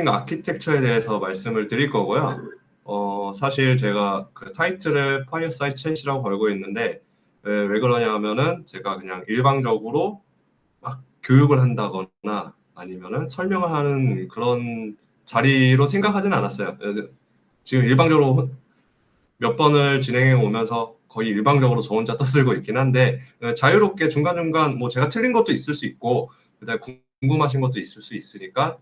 아키텍처에 대해서 말씀을 드릴 거고요. 사실 제가 그 타이틀을 파이어사이드 챗이라고 걸고 있는데 왜 그러냐 하면은 제가 그냥 일방적으로 막 교육을 한다거나 아니면은 설명을 하는 그런 자리로 생각하진 않았어요. 그래서 지금 일방적으로 몇 번을 진행해 오면서 거의 일방적으로 저 혼자 떠들고 있긴 한데 자유롭게 중간중간 뭐 제가 틀린 것도 있을 수 있고 그다음에 궁금하신 것도 있을 수 있으니까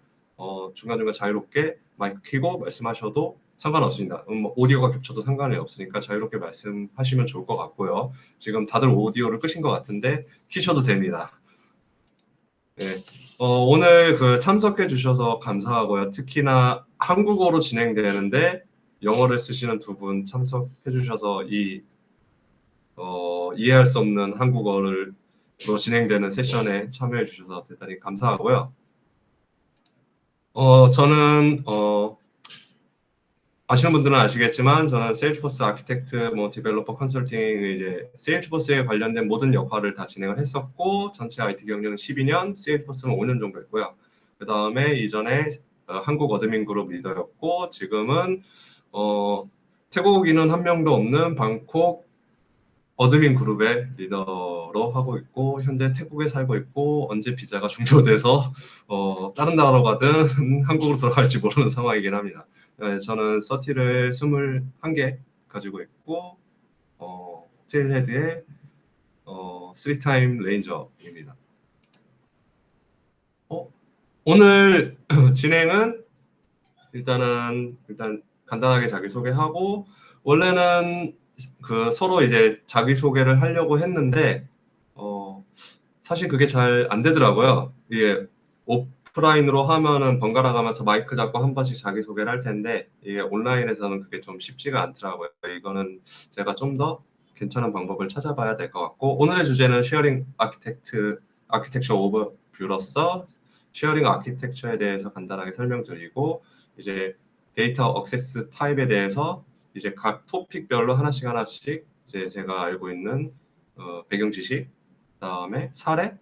중간중간 자유롭게 마이크 켜고 말씀하셔도 상관없습니다. 뭐 오디오가 겹쳐도 상관이 없으니까 자유롭게 말씀하시면 좋을 것 같고요. 지금 다들 오디오를 끄신 것 같은데 키셔도 됩니다. 네. 오늘 그 참석해 주셔서 감사하고요. 특히나 한국어로 진행되는데 영어를 쓰시는 두 분 참석해 주셔서 이해할 수 없는 한국어로 진행되는 세션에 참여해 주셔서 대단히 감사하고요. 저는 아시는 분들은 아시겠지만 저는 세일즈포스 아키텍트, 뭐 디벨로퍼 컨설팅 이제 세일즈포스에 관련된 모든 역할을 다 진행을 했었고 전체 IT 경력은 12년, 세일즈포스는 5년 정도 했고요. 그 다음에 이전에 한국 어드민 그룹 리더였고 지금은 태국 인원 한 명도 없는 방콕 어드민 그룹의 리더로 하고 있고 현재 태국에 살고 있고 언제 비자가 종료돼서 다른 나라로 가든 한국으로 돌아갈지 모르는 상황이긴 합니다. 네, 저는 서티를 21개 가지고 있고 테일헤드의 3타임 레인저입니다. 오늘 진행은 일단 간단하게 자기소개하고 원래는 그 서로 이제 자기소개를 하려고 했는데 사실 그게 잘 안 되더라고요. 이게 오프라인으로 하면은 번갈아 가면서 마이크 잡고 한 번씩 자기소개를 할 텐데 이게 온라인에서는 그게 좀 쉽지가 않더라고요. 이거는 제가 좀 더 괜찮은 방법을 찾아봐야 될 것 같고 오늘의 주제는 쉐어링 아키텍처 오버뷰로서 쉐어링 아키텍처에 대해서 간단하게 설명드리고 이제 데이터 억세스 타입에 대해서 이제 각 토픽별로 하나씩 이제 제가 알고 있는 배경 지식, 그다음에 사례,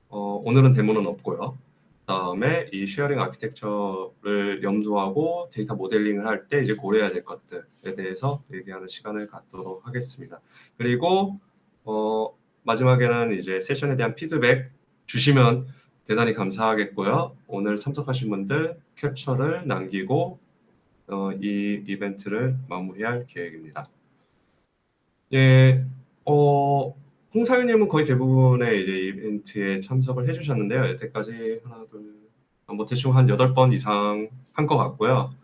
오늘은 데모는 없고요. 그다음에 이 쉐어링 아키텍처를 염두하고 데이터 모델링을 할 때 이제 고려해야 될 것들에 대해서 얘기하는 시간을 갖도록 하겠습니다. 그리고 마지막에는 이제 세션에 대한 피드백 주시면 대단히 감사하겠고요. 오늘 참석하신 분들 캡처를 남기고 이 이벤트를 마무리할 계획입니다. 예, 홍사윤님은 거의 대부분의 이제 이벤트에 참석을 해주셨는데요. 여태까지 하나, 둘, 뭐 대충 한 8번 이상 한 것 같고요.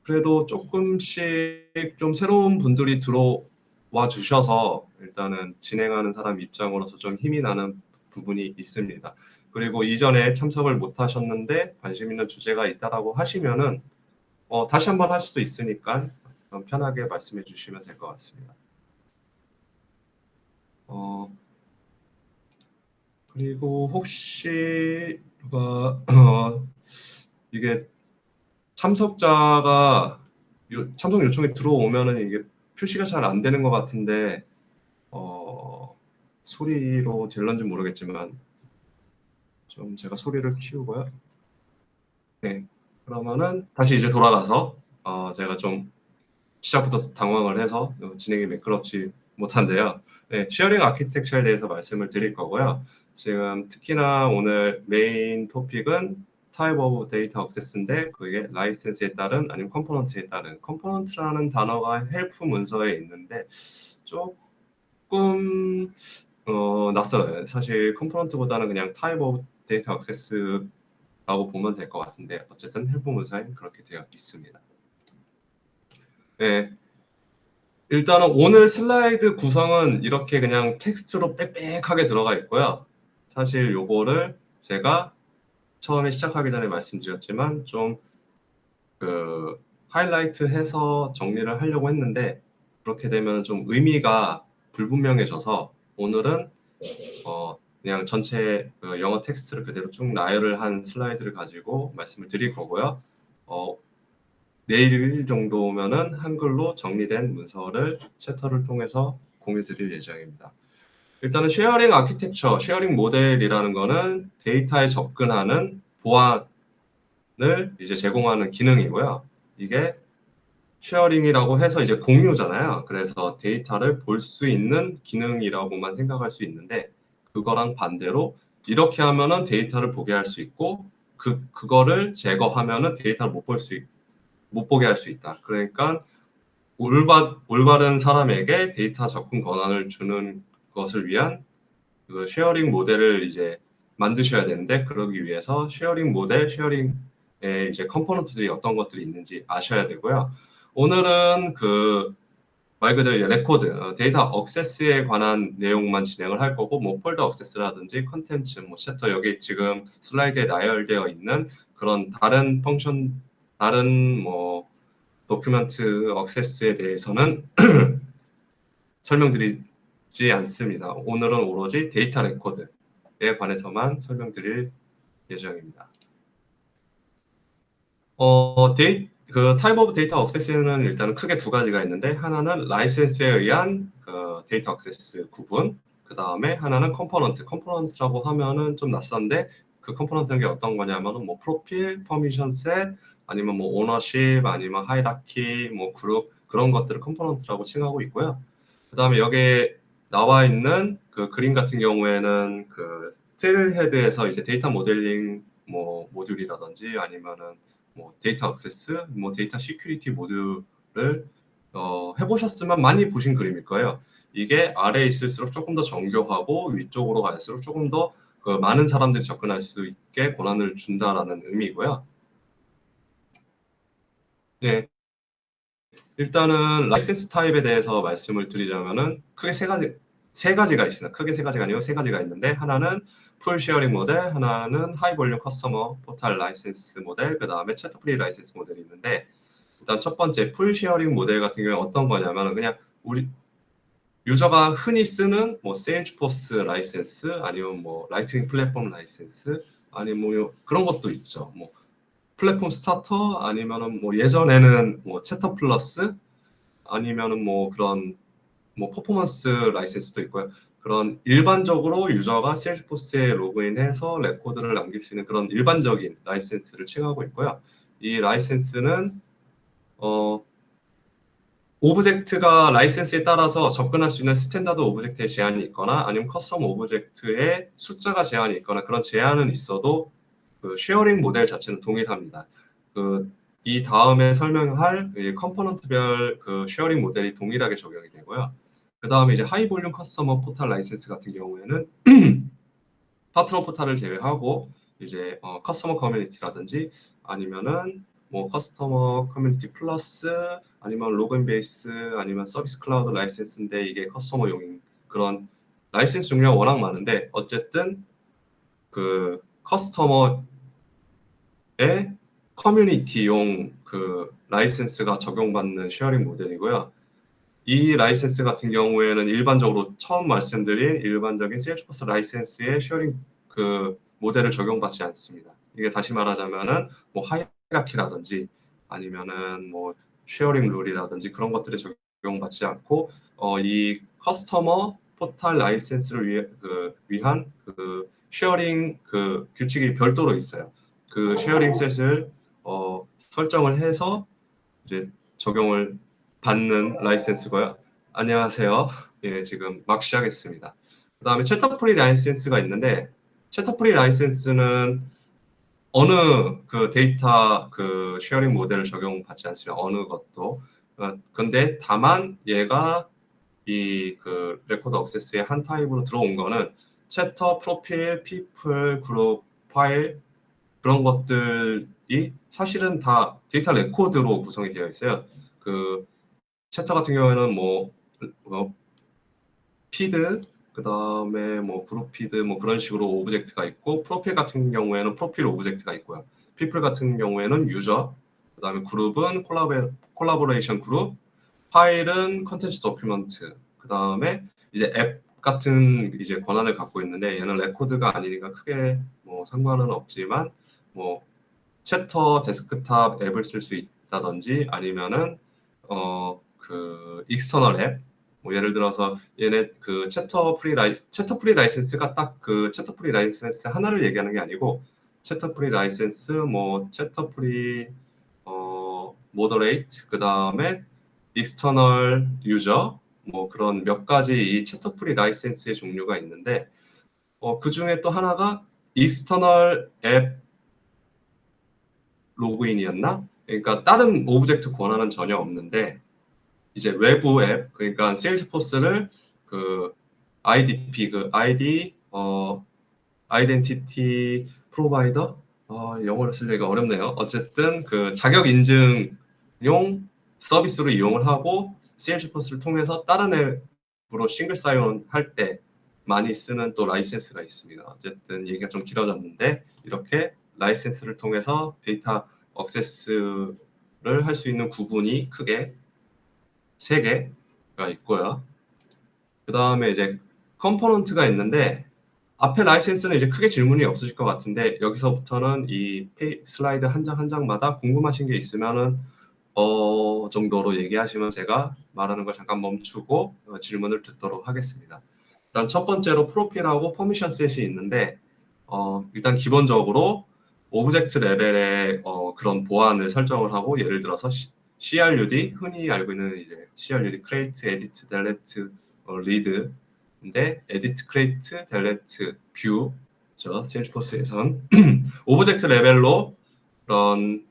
그래도 조금씩 좀 새로운 분들이 들어와 주셔서 일단은 진행하는 사람 입장으로서 좀 힘이 나는 부분이 있습니다. 그리고 이전에 참석을 못 하셨는데 관심 있는 주제가 있다라고 하시면은 다시 한번 할 수도 있으니까 편하게 말씀해 주시면 될 것 같습니다. 그리고 혹시 이게 참석자가 참석 요청이 들어오면은 이게 표시가 잘 안 되는 것 같은데 소리로 될런지 모르겠지만 좀 제가 소리를 키우고요. 네, 그러면은 다시 이제 돌아가서 제가 좀 시작부터 당황을 해서 진행이 매끄럽지 못한데요. 네, 쉐어링 아키텍처에 대해서 말씀을 드릴 거고요. 지금 특히나 오늘 메인 토픽은 타입 오브 데이터 억세스인데 그게 라이센스에 따른 아니면 컴포넌트에 따른 컴포넌트라는 단어가 헬프 문서에 있는데 조금 낯설어요. 사실 컴포넌트보다는 그냥 타입 오브 데이터 억세스라고 보면 될 것 같은데 어쨌든 헬프 문서에 그렇게 되어 있습니다. 네, 일단은 오늘 슬라이드 구성은 이렇게 그냥 텍스트로 빽빽하게 들어가 있고요. 사실 요거를 제가 처음에 시작하기 전에 말씀드렸지만 좀 그 하이라이트 해서 정리를 하려고 했는데 그렇게 되면 좀 의미가 불분명해져서 오늘은 그냥 전체 그 영어 텍스트를 그대로 쭉 나열을 한 슬라이드를 가지고 말씀을 드릴 거고요. 내일 정도면은 한글로 정리된 문서를 챕터를 통해서 공유 드릴 예정입니다. 일단은 쉐어링 아키텍처, 쉐어링 모델이라는 거는 데이터에 접근하는 보안 이제 제공하는 기능이고요. 이게 쉐어링이라고 해서 이제 공유잖아요. 그래서 데이터를 볼 수 있는 기능이라고만 생각할 수 있는데 그거랑 반대로 이렇게 하면은 데이터를 보게 할 수 있고 그거를 제거하면은 데이터를 못 보게 할 수 있다. 그러니까 올바른 사람에게 데이터 접근 권한을 주는 것을 위한 그 쉐어링 모델을 이제 만드셔야 되는데 그러기 위해서 쉐어링 모델, 쉐어링의 이제 컴포넌트들이 어떤 것들이 있는지 아셔야 되고요. 오늘은 그 말 그대로 레코드, 데이터 억세스에 관한 내용만 진행을 할 거고, 뭐 폴더 억세스라든지 컨텐츠, 뭐 챕터 여기 지금 슬라이드에 나열되어 있는 그런 다른 펑션, 다른 뭐 도큐멘트 억세스에 대해서는 설명드리지 않습니다. 오늘은 오로지 데이터 레코드에 관해서만 설명드릴 예정입니다. 그 타입 오브 데이터 억세스는 일단은 크게 두 가지가 있는데 하나는 라이센스에 의한 그 데이터 억세스 구분, 그 다음에 하나는 컴포넌트라고 하면은 좀 낯선데 그 컴포넌트는 게 어떤 거냐면은 뭐 프로필, 퍼미션 셋, 아니면 뭐 오너십, 아니면 하이라키, 뭐 그룹 그런 것들을 컴포넌트라고 칭하고 있고요. 그 다음에 여기에 나와 있는 그 그림 같은 경우에는 그 스틸헤드에서 이제 데이터 모델링 뭐 모듈이라든지 아니면은 뭐 데이터 액세스, 뭐 데이터 시큐리티 모듈을 해보셨으면 많이 보신 그림일 거예요. 이게 아래에 있을수록 조금 더 정교하고 위쪽으로 갈수록 조금 더 그 많은 사람들이 접근할 수 있게 권한을 준다라는 의미고요. 네, 일단은 라이센스 타입에 대해서 말씀을 드리자면은 크게 세 가지가 있습니다. 크게 세 가지가 아니고 세 가지가 있는데 하나는 풀 쉐어링 모델, 하나는 하이 볼륨 커스터머 포탈 라이센스 모델, 그 다음에 채터 프리 라이센스 모델이 있는데 일단 첫 번째 풀 쉐어링 모델 같은 경우에 어떤 거냐면 그냥 우리 유저가 흔히 쓰는 뭐 세일즈포스 라이센스 아니면 뭐 라이트닝 플랫폼 라이센스 아니면 뭐 그런 것도 있죠. 뭐 플랫폼 스타터 아니면은 뭐 예전에는 뭐 채터 플러스 아니면은 뭐 그런 뭐 퍼포먼스 라이센스도 있고요. 그런 일반적으로 유저가 세일즈포스에 로그인해서 레코드를 남길 수 있는 그런 일반적인 라이센스를 칭하고 있고요. 이 라이센스는 어 오브젝트가 라이센스에 따라서 접근할 수 있는 스탠다드 오브젝트에 제한이 있거나 아니면 커스텀 오브젝트에 숫자가 제한이 있거나 그런 제한은 있어도 그 쉐어링 모델 자체는 동일합니다. 이 다음에 설명할 컴포넌트별 그 쉐어링 모델이 동일하게 적용이 되고요. 그 다음에 이제 하이 볼륨 커스터머 포탈 라이센스 같은 경우에는 파트너 포탈을 제외하고 이제 커스터머 커뮤니티라든지 아니면은 뭐 커스터머 커뮤니티 플러스 아니면 로그인 베이스 아니면 서비스 클라우드 라이센스인데 이게 커스터머용인 그런 라이센스 종류가 워낙 많은데 어쨌든 그 커스터머의 커뮤니티용 그 라이센스가 적용받는 쉐어링 모델이고요. 이 라이센스 같은 경우에는 일반적으로 처음 말씀드린 일반적인 세일즈포스 라이센스의 쉐어링 그 모델을 적용받지 않습니다. 이게 다시 말하자면은 뭐 하이라키라든지 아니면은 뭐 쉐어링 룰이라든지 그런 것들이 적용받지 않고 이 커스터머 포탈 라이센스를 위한 그 쉐어링 그 규칙이 별도로 있어요. 그 쉐어링 셋을 설정을 해서 이제 적용을 받는 라이센스고요. 안녕하세요. 예, 지금 막 시작했습니다. 그 다음에 채터 프리 라이센스가 있는데 채터 프리 라이센스는 어느 그 데이터 그 쉐어링 모델을 적용받지 않습니다. 어느 것도. 근데 다만 얘가 이 그 레코드 억세스의 한 타입으로 들어온 거는 챕터, 프로필, 피플, 그룹, 파일 그런 것들이 사실은 다 데이터 레코드로 구성이 되어 있어요. 그 챕터 같은 경우에는 뭐 피드, 그 다음에 뭐 그룹 피드 뭐 그런 식으로 오브젝트가 있고 프로필 같은 경우에는 프로필 오브젝트가 있고요. 피플 같은 경우에는 유저, 그 다음에 그룹은 콜라보레이션 그룹, 파일은 컨텐츠 도큐먼트, 그 다음에 이제 앱 같은 이제 권한을 갖고 있는데 얘는 레코드가 아니니까 크게 뭐 상관은 없지만 뭐 챕터 데스크탑 앱을 쓸 수 있다든지 아니면은 그 익스터널 앱, 뭐 예를 들어서 얘네 그 챕터 프리 라이센스가 딱 그 챕터 프리 라이센스 하나를 얘기하는 게 아니고 챕터 프리 라이센스, 뭐 챕터 프리 모더레이트, 그 다음에 익스터널 유저, 뭐 그런 몇 가지 이 챕터 프리 라이센스의 종류가 있는데 그 중에 또 하나가 익스터널 앱 로그인이었나? 그러니까 다른 오브젝트 권한은 전혀 없는데 이제 외부 앱, 그러니까 세일즈포스를 그 IDP, 그 ID 아이덴티티 프로바이더, 영어를 쓰기가 어렵네요. 어쨌든 그 자격 인증용 서비스로 이용을 하고 세일즈포스를 통해서 다른 앱으로 싱글 사이온 할 때 많이 쓰는 또 라이센스가 있습니다. 어쨌든 얘기가 좀 길어졌는데 이렇게 라이센스를 통해서 데이터 액세스를 할 수 있는 구분이 크게 3개가 있고요. 그 다음에 이제 컴포넌트가 있는데 앞에 라이센스는 이제 크게 질문이 없으실 것 같은데 여기서부터는 이 슬라이드 한 장 한 장마다 궁금하신 게 있으면은 정도로 얘기하시면 제가 말하는 걸 잠깐 멈추고 질문을 듣도록 하겠습니다. 일단 첫 번째로 프로필하고 퍼미션 셋이 있는데 일단 기본적으로 오브젝트 레벨의 그런 보안을 설정을 하고 예를 들어서 CRUD 흔히 알고 있는 이제 CRUD create, edit, delete, read 인데 edit, create, delete, view 저 세일즈포스에선 오브젝트 레벨로 그런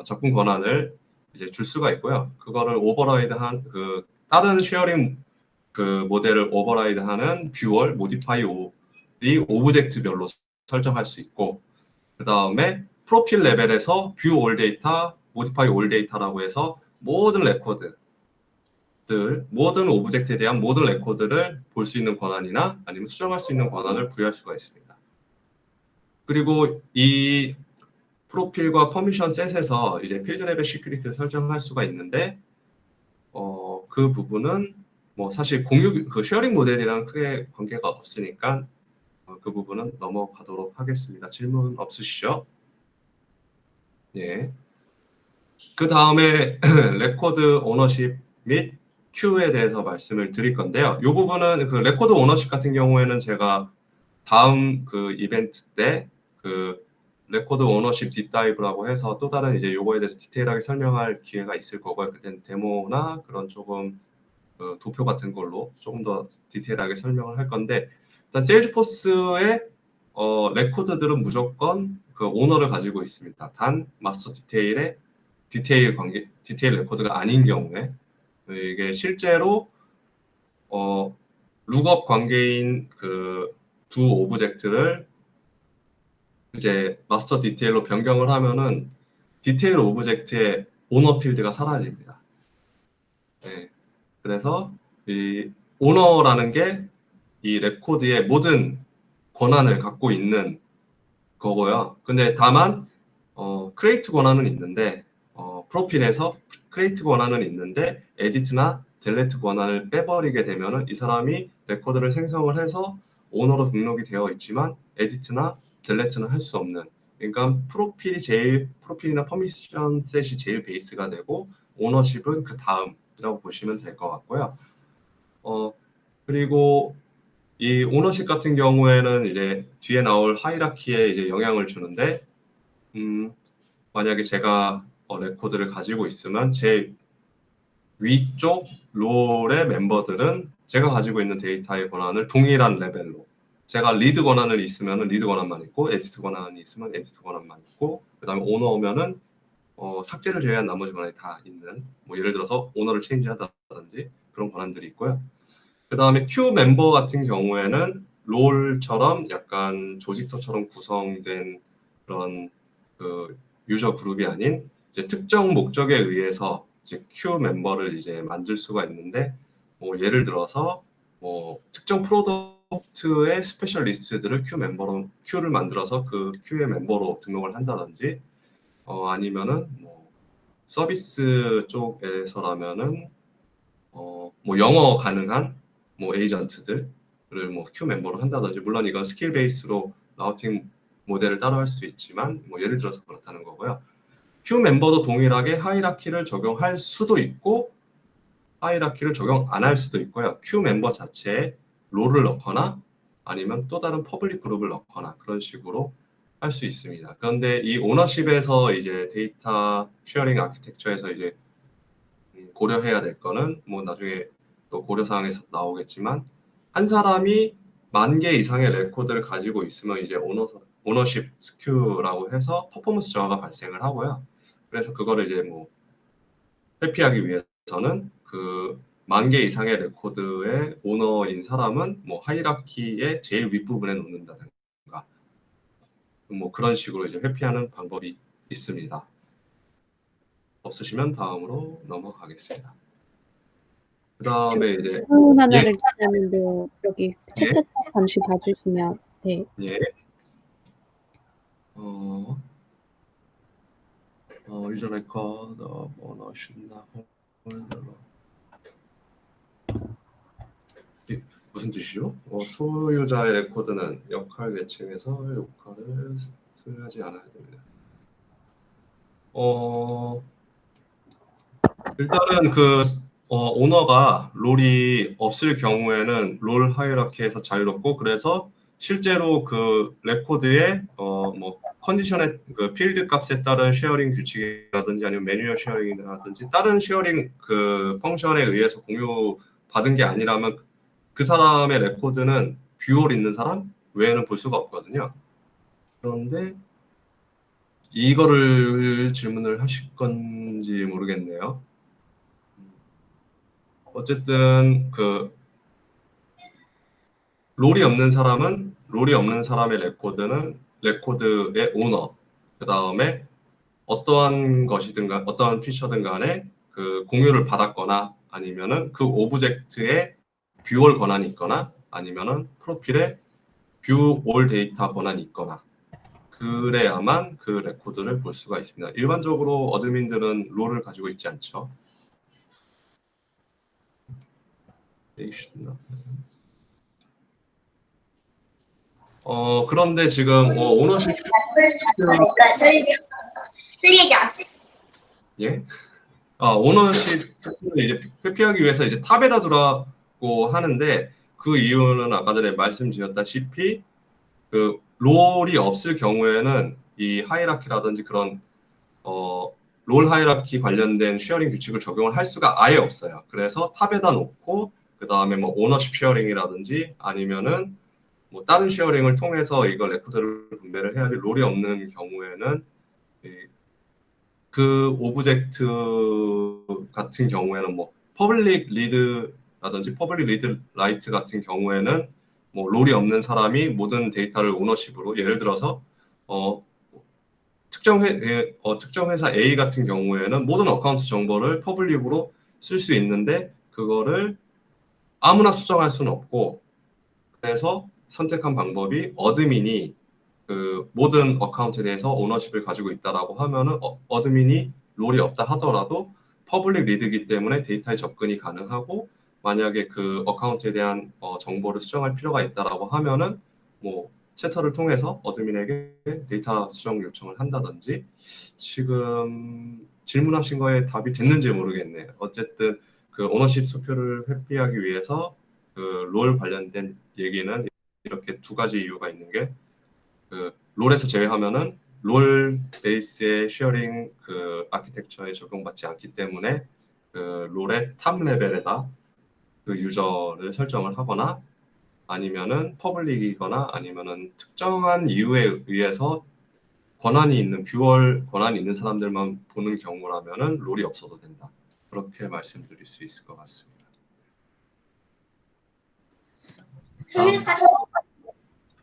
접근 권한을 이제 줄 수가 있고요. 그거를 오버라이드한 그 다른 쉐어링 그 모델을 오버라이드하는 뷰얼 모디파이 이 오브젝트별로 설정할 수 있고 그 다음에 프로필 레벨에서 뷰 올 데이터, 모디파이 올 데이터라고 해서 모든 레코드들, 모든 오브젝트에 대한 모든 레코드를 볼 수 있는 권한이나 아니면 수정할 수 있는 권한을 부여할 수가 있습니다. 그리고 이 프로필과 퍼미션 셋에서 이제 필드 레벨 시큐리티를 설정할 수가 있는데 그 부분은 뭐 사실 공유 그 쉐어링 모델이랑 크게 관계가 없으니까 그 부분은 넘어가도록 하겠습니다. 질문 없으시죠? 예. 그 다음에 레코드 오너십 및 큐에 대해서 말씀을 드릴 건데요. 이 부분은 그 레코드 오너십 같은 경우에는 제가 다음 그 이벤트 때 그 레코드 오너십 딥다이브라고 해서 또 다른 이제 요거에 대해서 디테일하게 설명할 기회가 있을 거고요. 그때는 데모나 그런 조금 그 도표 같은 걸로 조금 더 디테일하게 설명을 할 건데 일단 세일즈포스의 레코드들은 무조건 그 오너를 가지고 있습니다. 단 마스터 디테일의 디테일 레코드가 아닌 경우에 이게 실제로 룩업 관계인 그 두 오브젝트를 이제 마스터 디테일로 변경을 하면은 디테일 오브젝트의 오너 필드가 사라집니다. 네. 그래서 이 오너라는 게 이 레코드의 모든 권한을 갖고 있는 거고요. 근데 다만 크리에이트 권한은 있는데 프로필에서 크리에이트 권한은 있는데 에디트나 델레트 권한을 빼버리게 되면은 이 사람이 레코드를 생성을 해서 오너로 등록이 되어 있지만 에디트나 델레트는 할 수 없는 그러니까 프로필이나 퍼미션 셋이 제일 베이스가 되고 오너십은 그 다음이라고 보시면 될 것 같고요. 그리고 이 오너십 같은 경우에는 이제 뒤에 나올 하이라키에 이제 영향을 주는데 만약에 제가 레코드를 가지고 있으면 제 위쪽 롤의 멤버들은 제가 가지고 있는 데이터의 권한을 동일한 레벨로 제가 리드 권한을 있으면 리드 권한만 있고 에디트 권한이 있으면 에디트 권한만 있고 그 다음에 오너면은 삭제를 제외한 나머지 권한이 다 있는 뭐 예를 들어서 오너를 체인지한다든지 그런 권한들이 있고요. 그 다음에 Q 멤버 같은 경우에는 롤처럼 약간 조직터처럼 구성된 그런 그 유저 그룹이 아닌 이제 특정 목적에 의해서 이제 Q 멤버를 이제 만들 수가 있는데 뭐 예를 들어서 뭐 특정 프로덕트의 스페셜리스트들을 Q를 만들어서 그 Q의 멤버로 등록을 한다든지 아니면은 뭐 서비스 쪽에서라면은 뭐 영어 가능한 뭐 에이전트들을 뭐 Q 멤버로 한다든지 물론 이건 스킬 베이스로 라우팅 모델을 따라할 수 있지만 뭐 예를 들어서 그렇다는 거고요. Q 멤버도 동일하게 하이라키를 적용할 수도 있고 하이라키를 적용 안 할 수도 있고요. Q 멤버 자체에 롤을 넣거나 아니면 또 다른 퍼블릭 그룹을 넣거나 그런 식으로 할 수 있습니다. 그런데 이 오너십에서 이제 데이터 쉐어링 아키텍처에서 이제 고려해야 될 거는 뭐 나중에 또 고려 사항에서 나오겠지만 한 사람이 10,000개 이상의 레코드를 가지고 있으면 이제 오너십 스큐라고 해서 퍼포먼스 저하가 발생을 하고요. 그래서 그거를 이제 뭐 회피하기 위해서는 그 10,000개 이상의 레코드의 오너인 사람은 뭐 하이라키의 제일 윗부분에 놓는다든가 뭐 그런 식으로 이제 회피하는 방법이 있습니다. 없으시면 다음으로 넘어가겠습니다. 그 다음에 이제 질문 예, 하나를 드렸는데요. 여기 예, 채팅창 잠시 봐주시면 네. 예. user record of ownership holder. 무슨 뜻이죠? 소유자의 레코드는 역할 계층에서 역할을 소유하지 않아야 됩니다. 일단은 그 오너가 롤이 없을 경우에는 롤 하이라키에서 자유롭고 그래서 실제로 그 레코드의 뭐 컨디션의 그 필드 값에 따른 쉐어링 규칙이라든지 아니면 매뉴얼 쉐어링이라든지 다른 쉐어링 그 펑션에 의해서 공유 받은 게 아니라면 그 사람의 레코드는 뷰홀 있는 사람 외에는 볼 수가 없거든요. 그런데 이거를 질문을 하실 건지 모르겠네요. 어쨌든 그 롤이 없는 사람의 레코드는 레코드의 오너, 그 다음에 어떠한 것이든 간 어떠한 피처든 간에 그 공유를 받았거나 아니면은 그 오브젝트에 뷰올 권한이 있거나 아니면은 프로필에 뷰 올 데이터 권한이 있거나 그래야만 그 레코드를 볼 수가 있습니다. 일반적으로 어드민들은 롤을 가지고 있지 않죠. 그런데 지금 오너십 예? 오너십 스킬을 이제 회피하기 위해서 이제 탑에다 두라고 하는데 그 이유는 아까 전에 말씀드렸다시피 그 롤이 없을 경우에는 이 하이라키라든지 그런 롤 하이라키 관련된 쉐어링 규칙을 적용을 할 수가 아예 없어요. 그래서 탑에다 놓고 그 다음에 뭐 오너십 쉐어링이라든지 아니면은 뭐 다른 쉐어링을 통해서 이걸 레코드를 분배를 해야지 롤이 없는 경우에는 그 오브젝트 같은 경우에는 뭐 퍼블릭 리드라든지 퍼블릭 리드 라이트 같은 경우에는 뭐 롤이 없는 사람이 모든 데이터를 오너십으로 예를 들어서 특정 회사 A 같은 경우에는 모든 어카운트 정보를 퍼블릭으로 쓸 수 있는데 그거를 아무나 수정할 수는 없고 그래서 선택한 방법이 어드민이 그 모든 어카운트에 대해서 오너십을 가지고 있다라고 하면은 어드민이 롤이 없다 하더라도 퍼블릭 리드이기 때문에 데이터에 접근이 가능하고 만약에 그 어카운트에 대한 정보를 수정할 필요가 있다라고 하면은 뭐 채터를 통해서 어드민에게 데이터 수정 요청을 한다든지 지금 질문하신 거에 답이 됐는지 모르겠네요. 어쨌든 그 오너십 수표를 회피하기 위해서 그 롤 관련된 얘기는 이렇게 두 가지 이유가 있는 게 그 롤에서 제외하면은 롤 베이스의 쉐어링 그 아키텍처에 적용받지 않기 때문에 그 롤의 탑 레벨에다 그 유저를 설정을 하거나 아니면은 퍼블릭이거나 아니면은 특정한 이유에 의해서 권한이 있는 뷰얼 권한이 있는 사람들만 보는 경우라면은 롤이 없어도 된다. 그렇게 말씀드릴 수 있을 것 같습니다.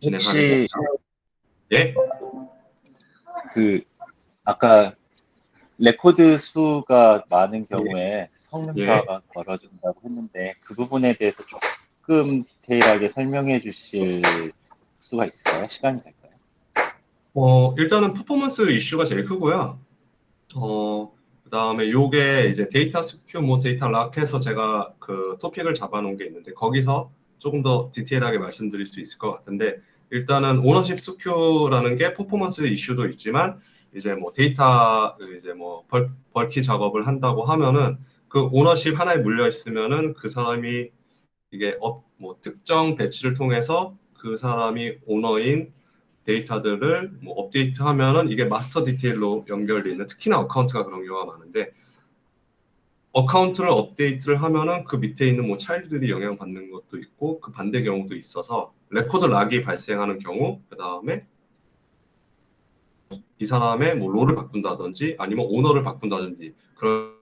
혹시 예? 그 아까 레코드 수가 많은 경우에 성능파가 벌어진다고 했는데 그 부분에 대해서 조금 디테일하게 설명해 주실 수가 있을까요? 시간이 될까요? 일단은 퍼포먼스 이슈가 제일 크고요. 그다음에 요게 이제 데이터 스큐, 뭐 데이터 락해서 제가 그 토픽을 잡아놓은 게 있는데 거기서 조금 더 디테일하게 말씀드릴 수 있을 것 같은데 일단은 오너십 스큐라는 게 퍼포먼스 이슈도 있지만 이제 뭐 데이터 이제 뭐 벌키 작업을 한다고 하면은 그 오너십 하나에 물려 있으면은 그 사람이 이게 뭐 특정 배치를 통해서 그 사람이 오너인 데이터들을 뭐 업데이트하면은 이게 마스터 디테일로 연결돼 있는, 특히나 어카운트가 그런 경우가 많은데, 어카운트를 업데이트를 하면은 그 밑에 있는 뭐 차일드들이 영향받는 것도 있고 그 반대 경우도 있어서 레코드 락이 발생하는 경우, 그 다음에 이 사람의 뭐 롤을 바꾼다든지 아니면 오너를 바꾼다든지, 그럴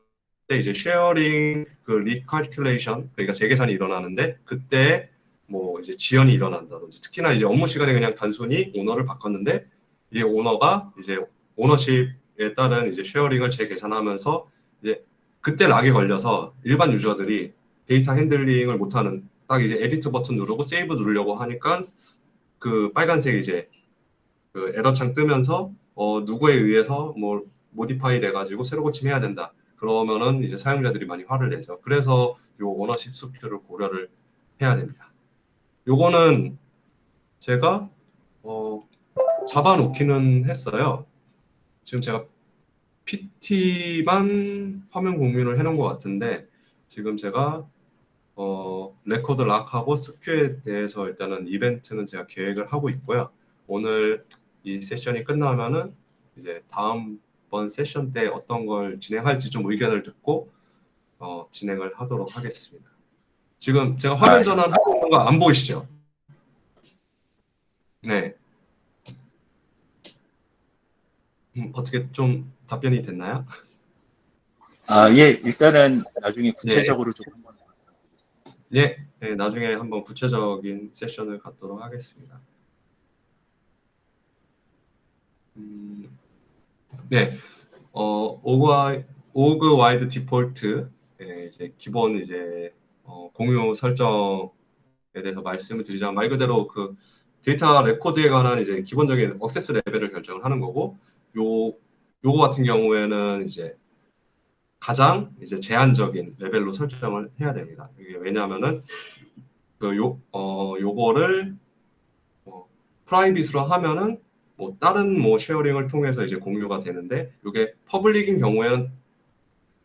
때 이제 쉐어링 그 리칼큘레이션, 그러니까 재계산이 일어나는데 그때 뭐 이제 지연이 일어난다든지, 특히나 이제 업무 시간에 그냥 단순히 오너를 바꿨는데 이 오너가 이제 오너십에 따른 이제 쉐어링을 재계산하면서 이제 그때 락이 걸려서 일반 유저들이 데이터 핸들링을 못하는, 딱 이제 에디트 버튼 누르고 세이브 누르려고 하니까 그 빨간색 이제 그 에러창 뜨면서 누구에 의해서 뭐 모디파이 돼가지고 새로 고침해야 된다. 그러면은 이제 사용자들이 많이 화를 내죠. 그래서 요 오너십 스큐를 고려를 해야 됩니다. 요거는 제가 잡아놓기는 했어요. 지금 제가 PT만 화면 공유를 해놓은 것 같은데, 지금 제가 레코드 락하고 스큐에 대해서 일단은 이벤트는 제가 계획을 하고 있고요. 오늘 이 세션이 끝나면은 이제 다음번 세션 때 어떤 걸 진행할지 좀 의견을 듣고 진행을 하도록 하겠습니다. 지금 제가 화면 전환 하고 있는 거 안 보이시죠? 네. 어떻게 좀 답변이 됐나요? 예, 일단은 나중에 예. 구체적으로 좀 한번. 예, 네, 나중에 한번 구체적인 세션을 갖도록 하겠습니다. 네, 오그 와이드 디폴트, 이제 기본 이제 공유 설정에 대해서 말씀을 드리자면, 말 그대로 그 데이터 레코드에 관한 이제 기본적인 액세스 레벨을 결정을 하는 거고, 요거 같은 경우에는 이제 가장 이제 제한적인 레벨로 설정을 해야 됩니다. 이게 왜냐하면은 요거를 프라이빗으로 하면은 뭐 다른 뭐 쉐어링을 통해서 이제 공유가 되는데, 이게 퍼블릭인 경우에는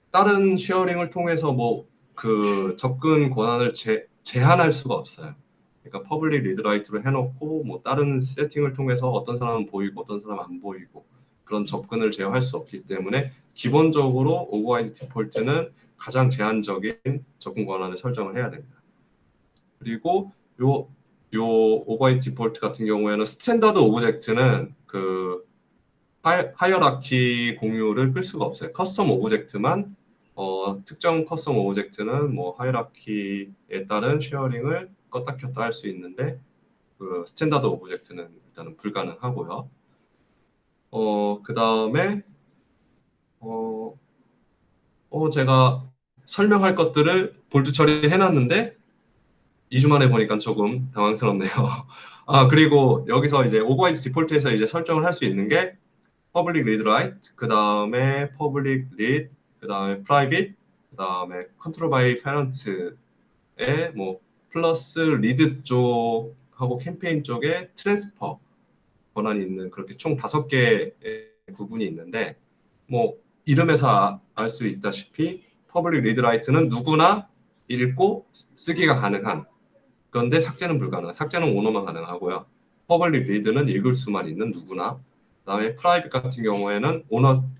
다른 쉐어링을 통해서 뭐 그 접근 권한을 제한할 수가 없어요. 그러니까 퍼블릭 리드라이트로 해놓고 뭐 다른 세팅을 통해서 어떤 사람은 보이고 어떤 사람은 안 보이고 그런 접근을 제어할 수 없기 때문에, 기본적으로 오버라이드 디폴트는 가장 제한적인 접근 권한을 설정을 해야 됩니다. 그리고 요 오버라이드 디폴트 같은 경우에는 스탠다드 오브젝트는 그 하이어라키 공유를 끌 수가 없어요. 커스텀 오브젝트만 특정 커스텀 오브젝트는 뭐 하이어라키에 따른 쉐어링을 껐다 켰다 할 수 있는데, 그 스탠다드 오브젝트는 일단은 불가능하고요. 그 다음에 제가 설명할 것들을 볼드 처리해놨는데 2주 만에 보니까 조금 당황스럽네요. 그리고 여기서 이제 오버라이드 디폴트에서 이제 설정을 할 수 있는 게 public read write, 그 다음에 public read, 그 다음에 private, 그 다음에 control by parent에 뭐 플러스 리드 쪽하고 캠페인 쪽에 트랜스퍼 권한이 있는, 그렇게 총 5개의 부분이 있는데, 뭐 이름에서 알 수 있다시피 public read write는 누구나 읽고 쓰기가 가능한, 그런데 삭제는 불가능한, 삭제는 오너만 가능하고요. 퍼블릭 리드는 읽을 수만 있는 누구나. 그다음에 프라이빗 같은 경우에는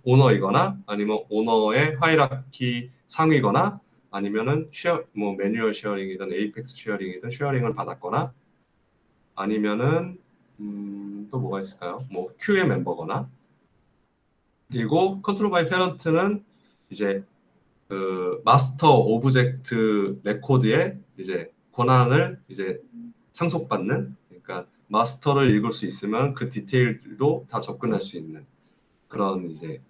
오너이거나 아니면 오너의 하이라키 상위거나 아니면은 뭐 매뉴얼 쉐어링이든 에이펙스 쉐어링이든 쉐어링을 받았거나, 아니면은 또 뭐가 있을까요? 뭐 Q의 멤버거나. 그리고 컨트롤 바이 페런트는 이제 그 마스터 오브젝트 레코드에 이제 권한을 이제 상속받는, 그러니까 마스터를 읽을 수 있으면 그 디테일도 다 접근할 수 있는 그런 이제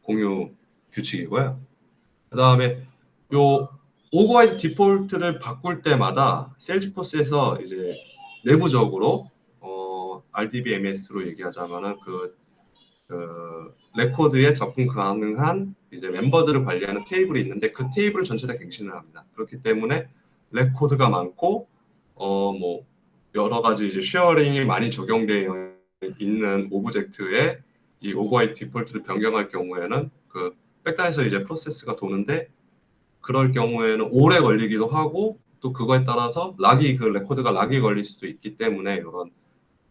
공유 규칙이고요. 그 다음에 요 오버라이드 디폴트를 바꿀 때마다 세일즈포스에서 이제 내부적으로 RDBMS로 얘기하자면은 그 레코드에 접근 가능한 이제 멤버들을 관리하는 테이블이 있는데, 그 테이블 전체 다 갱신을 합니다. 그렇기 때문에 레코드가 많고 뭐 여러 가지 이제 쉐어링이 많이 적용되어 있는 오브젝트에 이 오버라이드 디폴트를 변경할 경우에는 그 백단에서 이제 프로세스가 도는데, 그럴 경우에는 오래 걸리기도 하고 또 그거에 따라서 락이, 그 레코드가 락이 걸릴 수도 있기 때문에 이런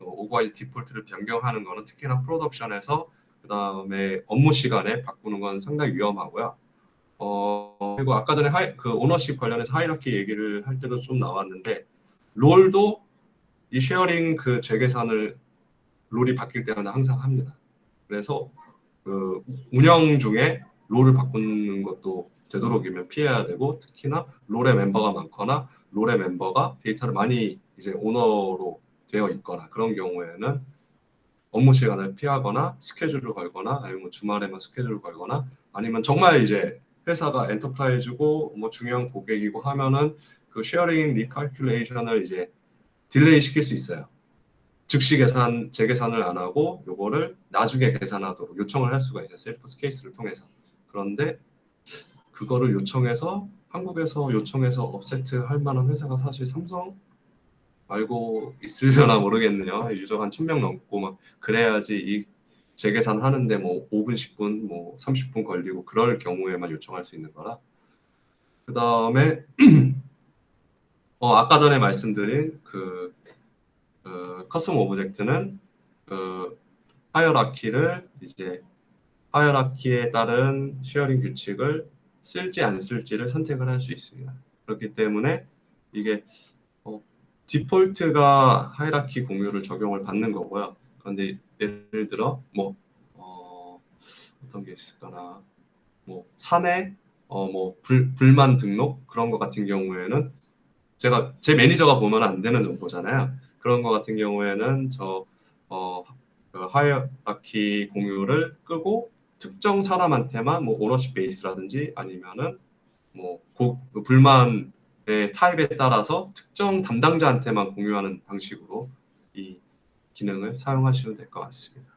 오버와이드 디폴트를 변경하는 거는 특히나 프로덕션에서 그 다음에 업무 시간에 바꾸는 건 상당히 위험하고요. 그리고 아까 전에 그 오너십 관련해서 하이라키 얘기를 할 때도 좀 나왔는데 롤도 이 쉐어링 그 재계산을 롤이 바뀔 때마다 항상 합니다. 그래서 그 운영 중에 롤을 바꾸는 것도 되도록이면 피해야 되고 특히나 롤의 멤버가 많거나 롤의 멤버가 데이터를 많이 이제 오너로 되어 있거나 그런 경우에는 업무 시간을 피하거나 스케줄을 걸거나 아니면 뭐 주말에만 스케줄을 걸거나 아니면 정말 이제 회사가 엔터프라이즈고 뭐 중요한 고객이고 하면은 그 쉐어링 리칼큘레이션을 이제 딜레이 시킬 수 있어요. 즉시 계산, 재계산을 안 하고 요거를 나중에 계산하도록 요청을 할 수가 있어요. 셀프스 케이스를 통해서. 그런데 그거를 요청해서 한국에서 요청해서 업세트 할 만한 회사가 사실 삼성 말고 있으려나 모르겠네요. 유저가 한 1000명 넘고 막 그래야지 이 재계산 하는데 뭐 5분, 10분, 뭐 30분 걸리고 그럴 경우에만 요청할 수 있는 거라. 그 다음에 아까 전에 말씀드린 그 커스텀 오브젝트는 그 하이어라키를 이제 하이어라키에 따른 쉐어링 규칙을 쓸지 안 쓸지를 선택을 할 수 있습니다. 그렇기 때문에 이게 디폴트가 하이라키 공유를 적용을 받는 거고요. 그런데 예를 들어 뭐 어떤 게 있을까나 뭐 사내 뭐 불만 등록 그런 거 같은 경우에는 제 매니저가 보면 안 되는 정보잖아요. 그런 거 같은 경우에는 그 하이어라키 공유를 끄고 특정 사람한테만 뭐 오너십 베이스라든지 아니면은 뭐 그 불만의 타입에 따라서 특정 담당자한테만 공유하는 방식으로 이 기능을 사용하시면 될 것 같습니다.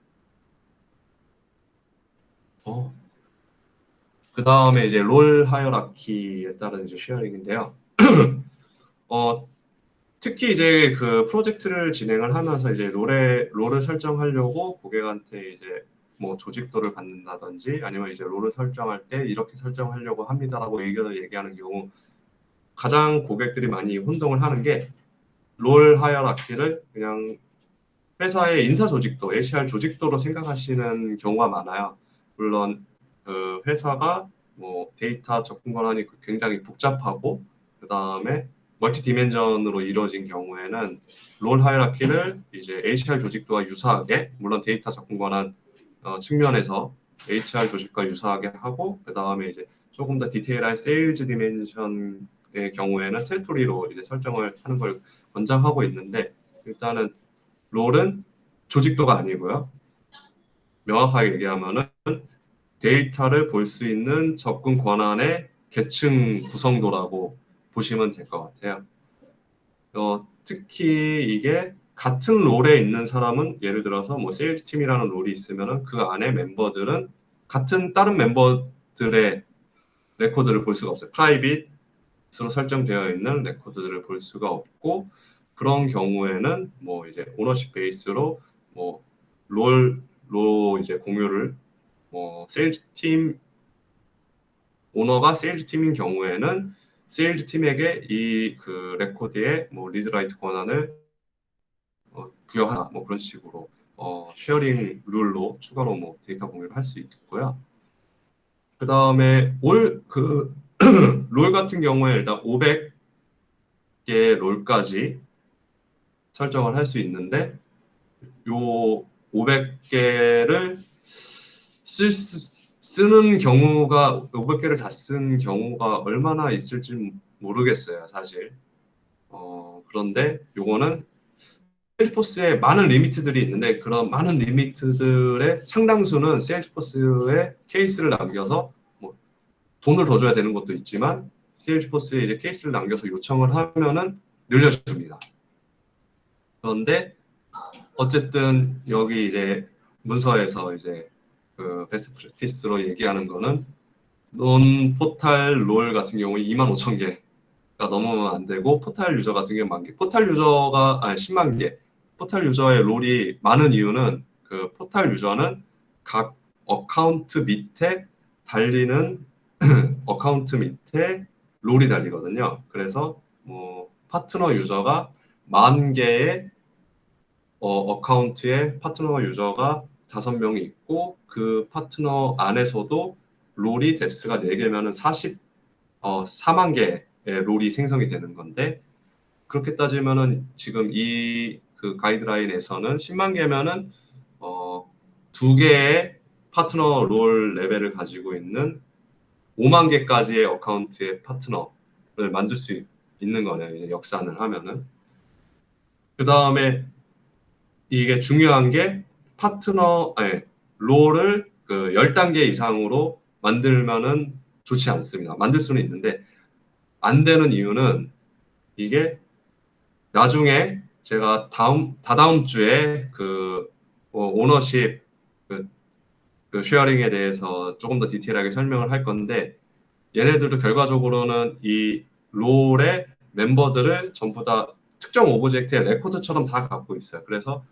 그 다음에 이제 롤 하이어라키에 따른 이제 쉐어링인데요. 특히 이제 그 프로젝트를 진행을 하면서 이제 롤을 설정하려고 고객한테 이제 뭐 조직도를 받는다든지 아니면 이제 롤을 설정할 때 이렇게 설정하려고 합니다라고 의견을 얘기하는 경우 가장 고객들이 많이 혼동을 하는 게 롤 하이어라키를 그냥 회사의 인사 조직도, HR 조직도로 생각하시는 경우가 많아요. 물론 그 회사가 뭐 데이터 접근 권한이 굉장히 복잡하고 그 다음에 멀티 디멘전으로 이루어진 경우에는 롤 하이라키를 이제 HR 조직도와 유사하게 물론 데이터 접근 권한 측면에서 HR 조직과 유사하게 하고 그 다음에 이제 조금 더 디테일한 세일즈 디멘션의 경우에는 테리토리로 이제 설정을 하는 걸 권장하고 있는데 일단은 롤은 조직도가 아니고요. 명확하게 얘기하면은 데이터를 볼 수 있는 접근 권한의 계층 구성도라고 보시면 될 것 같아요. 특히 이게 같은 롤에 있는 사람은 예를 들어서 뭐 세일즈 팀이라는 롤이 있으면은 그 안에 멤버들은 같은 다른 멤버들의 레코드를 볼 수가 없어요. 프라이빗으로 설정되어 있는 레코드들을 볼 수가 없고 그런 경우에는 뭐 이제 오너십 베이스로 뭐 롤로 이제 공유를 뭐 세일즈 팀 오너가 세일즈 팀인 경우에는 세일즈 팀에게 이 그 레코드의 뭐 리드라이트 권한을 부여하나 뭐 그런 식으로 쉐어링 룰로 추가로 뭐 데이터 공유를 할 수 있고요. 그 다음에 롤 같은 경우에 일단 500개 롤까지 설정을 할 수 있는데 요 500개를 쓰는 경우가 500개를 다 쓴 경우가 얼마나 있을지 모르겠어요, 사실. 그런데 요거는 세일즈포스에 많은 리미트들이 있는데 그런 많은 리미트들의 상당수는 세일즈포스에 케이스를 남겨서 뭐 돈을 더 줘야 되는 것도 있지만 세일즈포스에 이제 케이스를 남겨서 요청을 하면은 늘려줍니다. 그런데 어쨌든 여기 이제 문서에서 이제 그 베스트 프랙티스로 얘기하는 거는 논 포탈 롤 같은 경우에 25,000개가 넘으면 안 되고 포탈 유저 같은 경우 만 개. 포탈 유저가 10만 개. 포탈 유저의 롤이 많은 이유는 그 포탈 유저는 각 어카운트 밑에 달리는 어카운트 밑에 롤이 달리거든요. 그래서 뭐 파트너 유저가 10,000개의 어카운트에 파트너 유저가 5명이 있고 그 파트너 안에서도 롤이 뎁스가 4개면은 4만 개의 롤이 생성이 되는 건데 그렇게 따지면은 지금 이 그 가이드라인에서는 10만 개면은 2개의 파트너 롤 레벨을 가지고 있는 5만 개까지의 어카운트의 파트너를 만들 수 있는 거네요. 이제 역산을 하면은. 그 다음에 이게 중요한 게 롤을 그 10단계 이상으로 만들면은 좋지 않습니다. 만들 수는 있는데 안 되는 이유는 이게 나중에 제가 다다음 주에 그 오너십 그 쉐어링에 대해서 조금 더 디테일하게 설명을 할 건데 얘네들도 결과적으로는 이 롤의 멤버들을 전부 다 특정 오브젝트의 레코드처럼 다 갖고 있어요. 그래서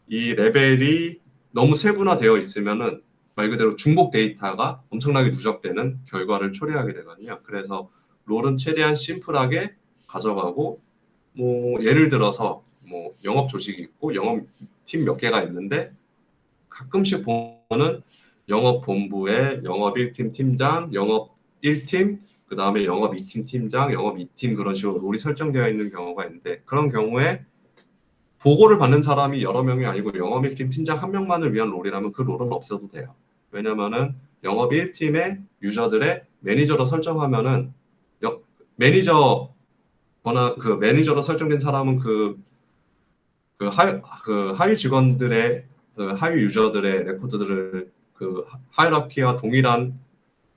이 레벨이 너무 세분화되어 있으면은 말 그대로 중복 데이터가 엄청나게 누적되는 결과를 초래하게 되거든요. 그래서 롤은 최대한 심플하게 가져가고 뭐 예를 들어서 뭐 영업 조직이 있고 영업팀 몇 개가 있는데 가끔씩 보면은 영업 본부에 영업 1팀 팀장, 영업 1팀, 그 다음에 영업 2팀 팀장, 영업 2팀 그런 식으로 롤이 설정되어 있는 경우가 있는데 그런 경우에 보고를 받는 사람이 여러 명이 아니고 영업 1팀 팀장 한 명만을 위한 롤이라면 그 롤은 없어도 돼요. 왜냐면은 영업 1팀의 유저들의 매니저로 설정하면은 매니저 그 매니저로 설정된 사람은 그 하위 직원들의 그 하위 유저들의 레코드들을 그 하이라키와 동일한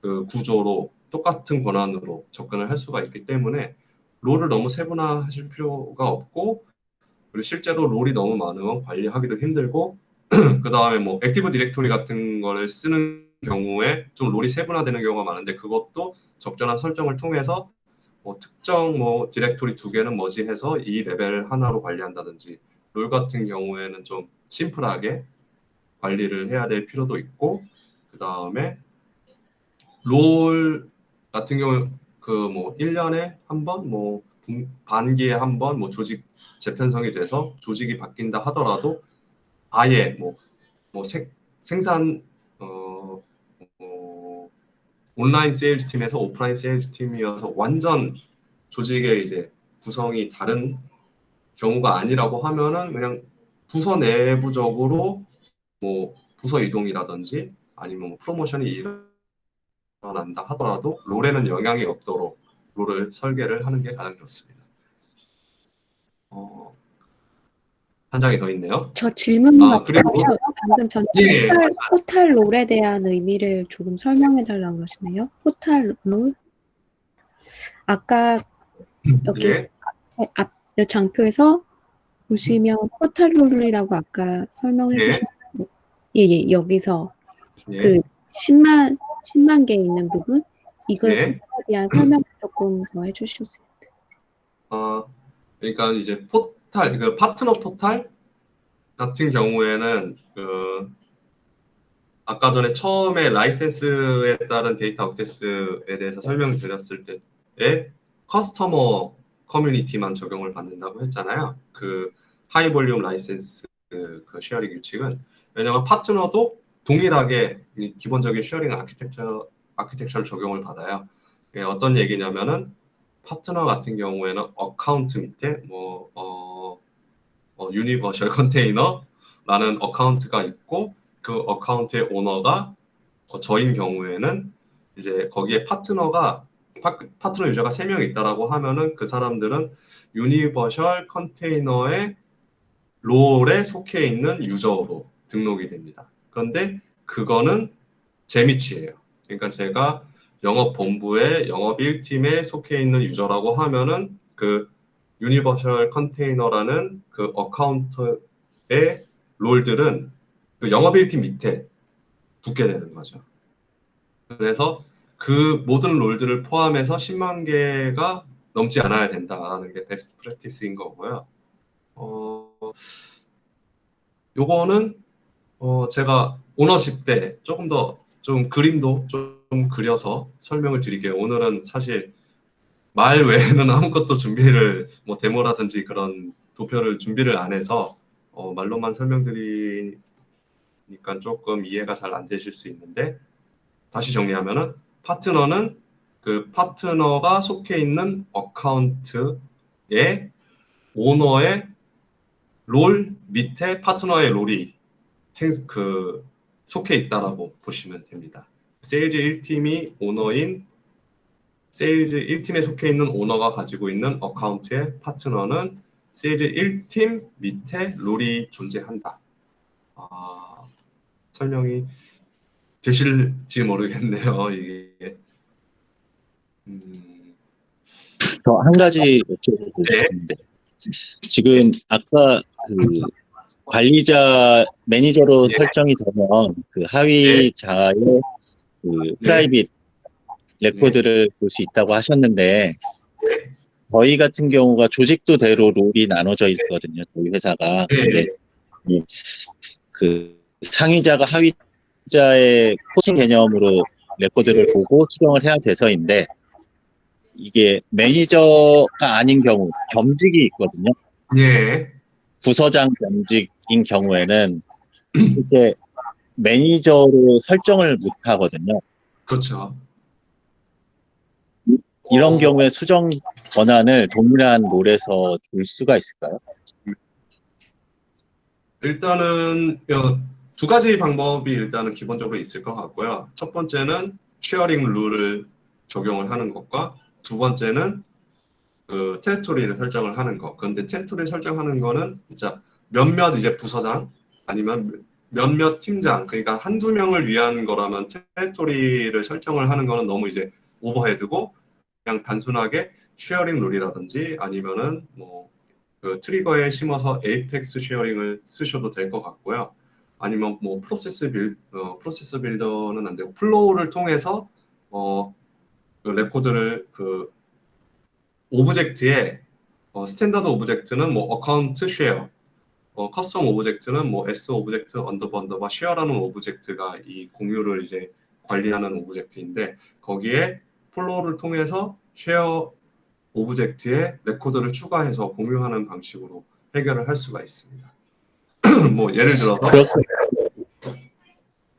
그 구조로 똑같은 권한으로 접근을 할 수가 있기 때문에 롤을 너무 세분화하실 필요가 없고 그리고 실제로 롤이 너무 많으면 관리하기도 힘들고 그 다음에 뭐 액티브 디렉토리 같은 거를 쓰는 경우에 좀 롤이 세분화되는 경우가 많은데 그것도 적절한 설정을 통해서 뭐 특정 뭐 디렉토리 2개는 머지해서 이 레벨 하나로 관리한다든지 롤 같은 경우에는 좀 심플하게 관리를 해야 될 필요도 있고 그 다음에 롤 같은 경우 그 뭐 1년에 한 번, 뭐 반기에 한 번 뭐 조직 재편성이 돼서 조직이 바뀐다 하더라도 아예 뭐 생산 온라인 세일즈 팀에서 오프라인 세일즈 팀이어서 완전 조직의 이제 구성이 다른 경우가 아니라고 하면은 그냥 부서 내부적으로 뭐 부서 이동이라든지 아니면 뭐 프로모션이 일어난다 하더라도 롤에는 영향이 없도록 롤을 설계를 하는 게 가장 좋습니다. 한 장이 더 있네요. 저 질문 그리고 방금 전 예, 포탈 롤에 대한 의미를 조금 설명해 달라고 하시네요. 포탈 롤? 아까 여기 예, 앞 장표에서 보시면 포탈 롤이라고 아까 설명해 예, 주셨는데 예, 여기서 예, 그 10만 개 있는 부분 이거에 예. 대한 설명 조금 더 해주셨어요. 그러니까 이제 포탈, 그 파트너 포탈 같은 경우에는 그 아까 전에 처음에 라이센스에 따른 데이터 액세스에 대해서 설명을 드렸을 때에 커스터머 커뮤니티만 적용을 받는다고 했잖아요. 그 하이 볼륨 라이센스 그 쉐어링 규칙은 왜냐하면 파트너도 동일하게 기본적인 쉐어링 아키텍처를 적용을 받아요. 어떤 얘기냐면은 파트너 같은 경우에는 어카운트 밑에 유니버셜 컨테이너라는 어카운트가 있고 그 어카운트의 오너가 저인 경우에는 이제 거기에 파트너 유저가 3명 있다라고 하면은 그 사람들은 유니버셜 컨테이너의 롤에 속해 있는 유저로 등록이 됩니다. 그런데 그거는 제 밑이에요. 그러니까 제가 영업 본부의 영업 1팀에 속해 있는 유저라고 하면은 그 유니버셜 컨테이너라는 그 어카운트의 롤들은 그 영업 1팀 밑에 붙게 되는 거죠. 그래서 그 모든 롤들을 포함해서 10만 개가 넘지 않아야 된다라는 게 베스트 프랙티스인 거고요. 요거는 제가 오너십 때 조금 더 좀 그림도 좀 그려서 설명을 드릴게요. 오늘은 사실 말 외에는 아무것도 준비를 뭐 데모라든지 그런 도표를 준비를 안 해서 말로만 설명드리니까 조금 이해가 잘 안 되실 수 있는데 다시 정리하면은 파트너는 그 파트너가 속해 있는 어카운트의 오너의 롤 밑에 파트너의 롤이 속해 있다라고 보시면 됩니다. 세일즈 1팀이 오너인 세일즈 1팀에 속해 있는 오너가 가지고 있는 어카운트의 파트너는 세일즈 1팀 밑에 롤이 존재한다. 설명이 되실지 모르겠네요. 이게 저 한 가지 여쭤보고 네. 싶은데 지금 아까 그 관리자 매니저로 네. 설정이 되면 그 하위자의 그 프라이빗 레코드를 볼 수 있다고 하셨는데 저희 같은 경우가 조직도대로 롤이 나눠져 있거든요. 저희 회사가. 근데 그 상위자가 하위자의 코칭 개념으로 레코드를 보고 수정을 해야 돼서인데 이게 매니저가 아닌 경우 겸직이 있거든요. 예. 부서장 겸직인 경우에는 실제 매니저로 설정을 못 하거든요. 그렇죠. 이런 경우에 수정 권한을 동일한 롤에서 줄 수가 있을까요? 일단은 두 가지 방법이 일단은 기본적으로 있을 것 같고요. 첫 번째는 쉐어링 룰을 적용을 하는 것과 두 번째는 그 테리토리를 설정을 하는 거. 그런데 테리토리 설정하는 거는 진짜 몇몇 이제 부서장 아니면 몇몇 팀장, 그러니까 한두 명을 위한 거라면 테리토리를 설정을 하는 거는 너무 이제 오버헤드고 그냥 단순하게 쉐어링 룰이라든지 아니면은 그 트리거에 심어서 에이펙스 쉐어링을 쓰셔도 될 것 같고요. 아니면 프로세스 빌더는 안 되고 플로우를 통해서 그 레코드를 그 오브젝트에 스탠다드 오브젝트는 어카운트 쉐어, 커스텀 오브젝트는 S 오브젝트 언더바 쉐어라는 오브젝트가 이 공유를 이제 관리하는 오브젝트인데 거기에 플로우를 통해서 쉐어 오브젝트에 레코드를 추가해서 공유하는 방식으로 해결을 할 수가 있습니다. 예를 들어서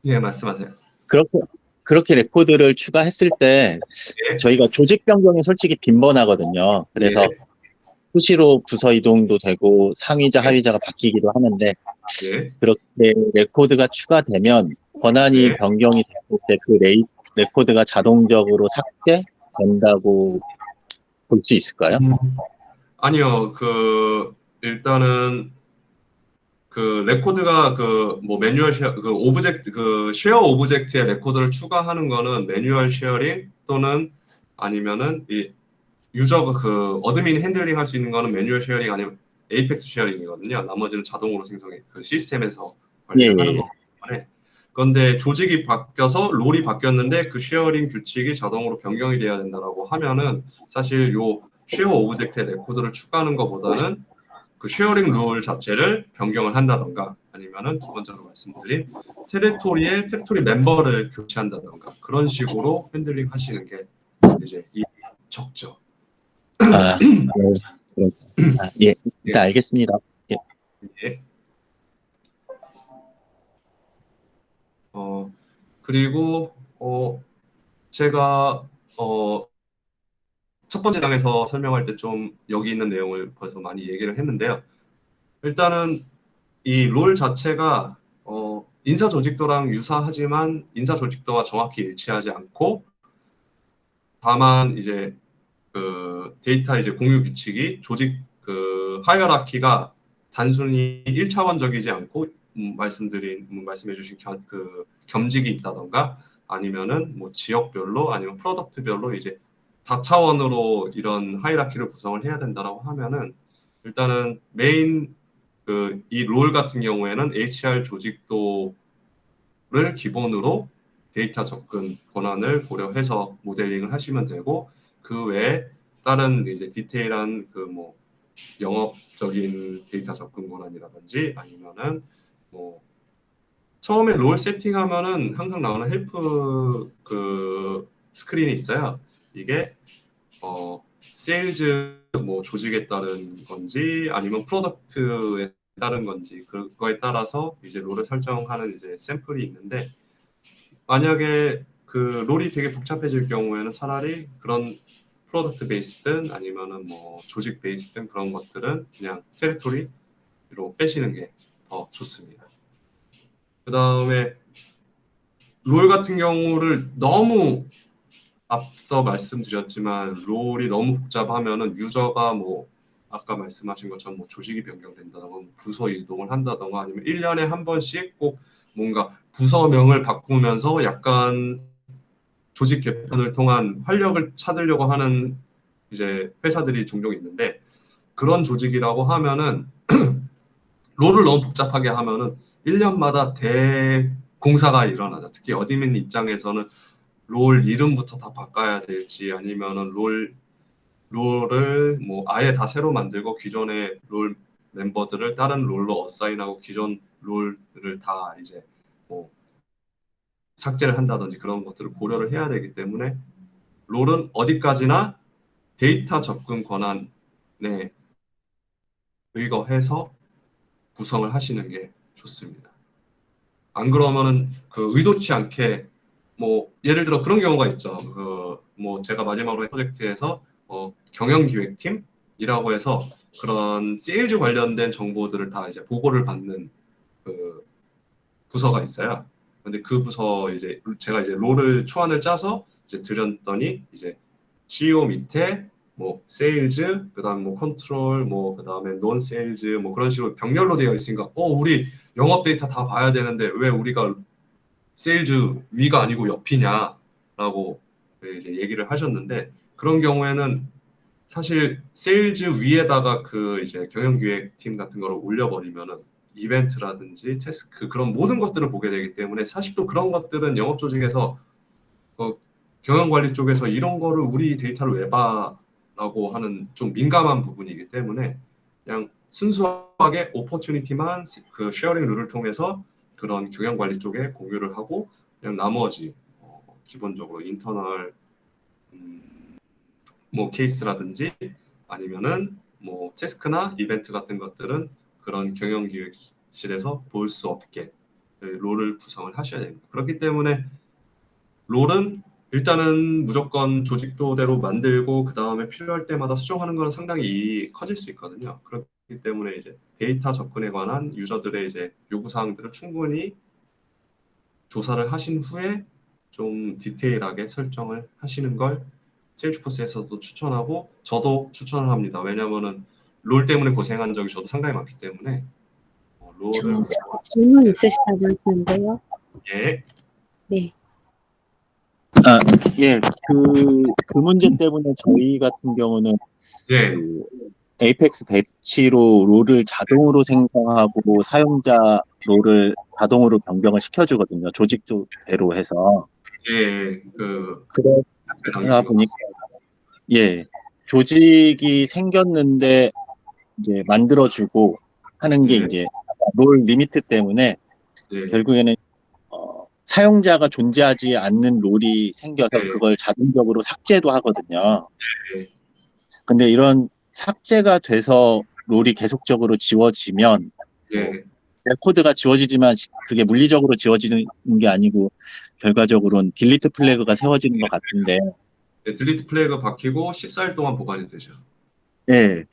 예, 말씀하세요. 그렇게 레코드를 추가했을 때 저희가 조직 변경이 솔직히 빈번하거든요. 그래서 수시로 부서 이동도 되고 상위자 하위자가 바뀌기도 하는데 그렇게 레코드가 추가되면 권한이 변경이 됐을 때 그 레코드가 자동적으로 삭제된다고 볼 수 있을까요? 아니요. 일단은 레코드가 매뉴얼 쉐어 오브젝트 쉐어 오브젝트에 레코드를 추가하는 거는 매뉴얼 쉐어링 또는 아니면은 이 유저가 어드민이 핸들링 할 수 있는 거는 매뉴얼 쉐어링 아니면 에이펙스 쉐어링이거든요. 나머지는 자동으로 생성해 시스템에서 관리를 하는 거기 때문에. 그런데 조직이 바뀌어서 롤이 바뀌었는데 그 쉐어링 규칙이 자동으로 변경이 돼야 된다라고 하면은 사실 요 쉐어 오브젝트에 레코드를 추가하는 것보다는 그 쉐어링 룰 자체를 변경을 한다던가 아니면은 두 번째로 말씀드린 테리토리 멤버를 교체한다던가 그런 식으로 핸들링 하시는 게 이제 적죠. 예, 일단 알겠습니다. 예. 예. 그리고 제가 첫 번째 장에서 설명할 때 좀 여기 있는 내용을 벌써 많이 얘기를 했는데요. 일단은 이 롤 자체가 인사 조직도랑 유사하지만 인사 조직도와 정확히 일치하지 않고 다만 이제 그 데이터 이제 공유 규칙이 조직 하이어라키가 단순히 1차원적이지 않고 말씀해주신 겸직이 있다던가 아니면은 지역별로 아니면 프로덕트별로 이제 다차원으로 이런 하이라키를 구성을 해야 된다라고 하면은 일단은 메인 이 롤 같은 경우에는 HR 조직도를 기본으로 데이터 접근 권한을 고려해서 모델링을 하시면 되고 그 외에 다른 이제 디테일한 영업적인 데이터 접근 권한이라든지 아니면은 처음에 롤 세팅하면은 항상 나오는 헬프 스크린이 있어요. 이게 세일즈 조직에 따른 건지 아니면 프로덕트에 다른 건지 그거에 따라서 이제 롤을 설정하는 이제 샘플이 있는데, 만약에 그 롤이 되게 복잡해질 경우에는 차라리 그런 프로덕트 베이스든 아니면은 뭐 조직 베이스든 그런 것들은 그냥 테리토리로 빼시는 게 더 좋습니다. 그 다음에 롤 같은 경우를 너무 앞서 말씀드렸지만 롤이 너무 복잡하면은 유저가 뭐 아까 말씀하신 것처럼 뭐 조직이 변경된다던가 뭐 부서 이동을 한다던가 아니면 1년에 한 번씩 꼭 뭔가 부서명을 바꾸면서 약간 조직 개편을 통한 활력을 찾으려고 하는 이제 회사들이 종종 있는데, 그런 조직이라고 하면은 롤을 너무 복잡하게 하면은 1년마다 대공사가 일어나죠. 특히 어드민 입장에서는 롤 이름부터 다 바꿔야 될지 아니면은 롤을 뭐 아예 다 새로 만들고 기존의 롤 멤버들을 다른 롤로 어사인하고 기존 롤을 다 이제 뭐 삭제를 한다든지 그런 것들을 고려를 해야 되기 때문에 롤은 어디까지나 데이터 접근 권한에 의거해서 구성을 하시는 게 좋습니다. 안 그러면은 그 의도치 않게 뭐 예를 들어 그런 경우가 있죠. 그 뭐 제가 마지막으로 한 프로젝트에서 경영기획팀이라고 해서 그런 세일즈 관련된 정보들을 다 이제 보고를 받는 그 부서가 있어요. 근데 그 부서 이제 제가 이제 롤을 초안을 짜서 이제 드렸더니 이제 CEO 밑에 뭐 세일즈, 그다음 뭐 컨트롤, 뭐 그다음에 논 세일즈 뭐 그런 식으로 병렬로 되어 있으니까 우리 영업 데이터 다 봐야 되는데 왜 우리가 세일즈 위가 아니고 옆이냐라고 이제 얘기를 하셨는데, 그런 경우에는 사실 세일즈 위에다가 그 이제 경영기획팀 같은 거를 올려버리면은 이벤트라든지 태스크 그런 모든 것들을 보게 되기 때문에, 사실 또 그런 것들은 영업 조직에서 경영관리 쪽에서 이런 거를 우리 데이터를 왜 봐라고 하는 좀 민감한 부분이기 때문에 그냥 순수하게 오퍼튜니티만 그 쉐어링 룰을 통해서 그런 경영관리 쪽에 공유를 하고, 그냥 나머지 기본적으로 인터널 뭐 케이스라든지 아니면은 뭐 태스크나 이벤트 같은 것들은 그런 경영기획실에서 볼 수 없게 롤을 구성을 하셔야 됩니다. 그렇기 때문에 롤은 일단은 무조건 조직도대로 만들고 그 다음에 필요할 때마다 수정하는 건 상당히 커질 수 있거든요. 그렇기 때문에 이제 데이터 접근에 관한 유저들의 이제 요구 사항들을 충분히 조사를 하신 후에 좀 디테일하게 설정을 하시는 걸 세일즈포스에서도 추천하고 저도 추천을 합니다. 왜냐하면은 롤 때문에 고생한 적이 저도 상당히 많기 때문에 롤을 질문 있으시다고 하시는데요. 예, 네. 예, 그 문제 때문에 저희 같은 경우는 예, 그 에이펙스 배치로 롤을 자동으로 생성하고 사용자 롤을 자동으로 변경을 시켜주거든요. 조직대로 해서. 예, 그 그러다 남기신 거 보니까, 예, 조직이 생겼는데 이제 만들어주고 하는 게 예, 이제 롤 리미트 때문에 예, 결국에는 사용자가 존재하지 않는 롤이 생겨서 예, 그걸 자동적으로 삭제도 하거든요. 예, 근데 이런 삭제가 돼서 롤이 계속적으로 지워지면 뭐 예. 코드가 지워지지만 그게 물리적으로 지워지는 게 아니고 결과적으로는 딜리트 플래그가 세워지는 것 같은데, 네, 딜리트 플래그 박히고 14일 동안 보관이 되죠. 예,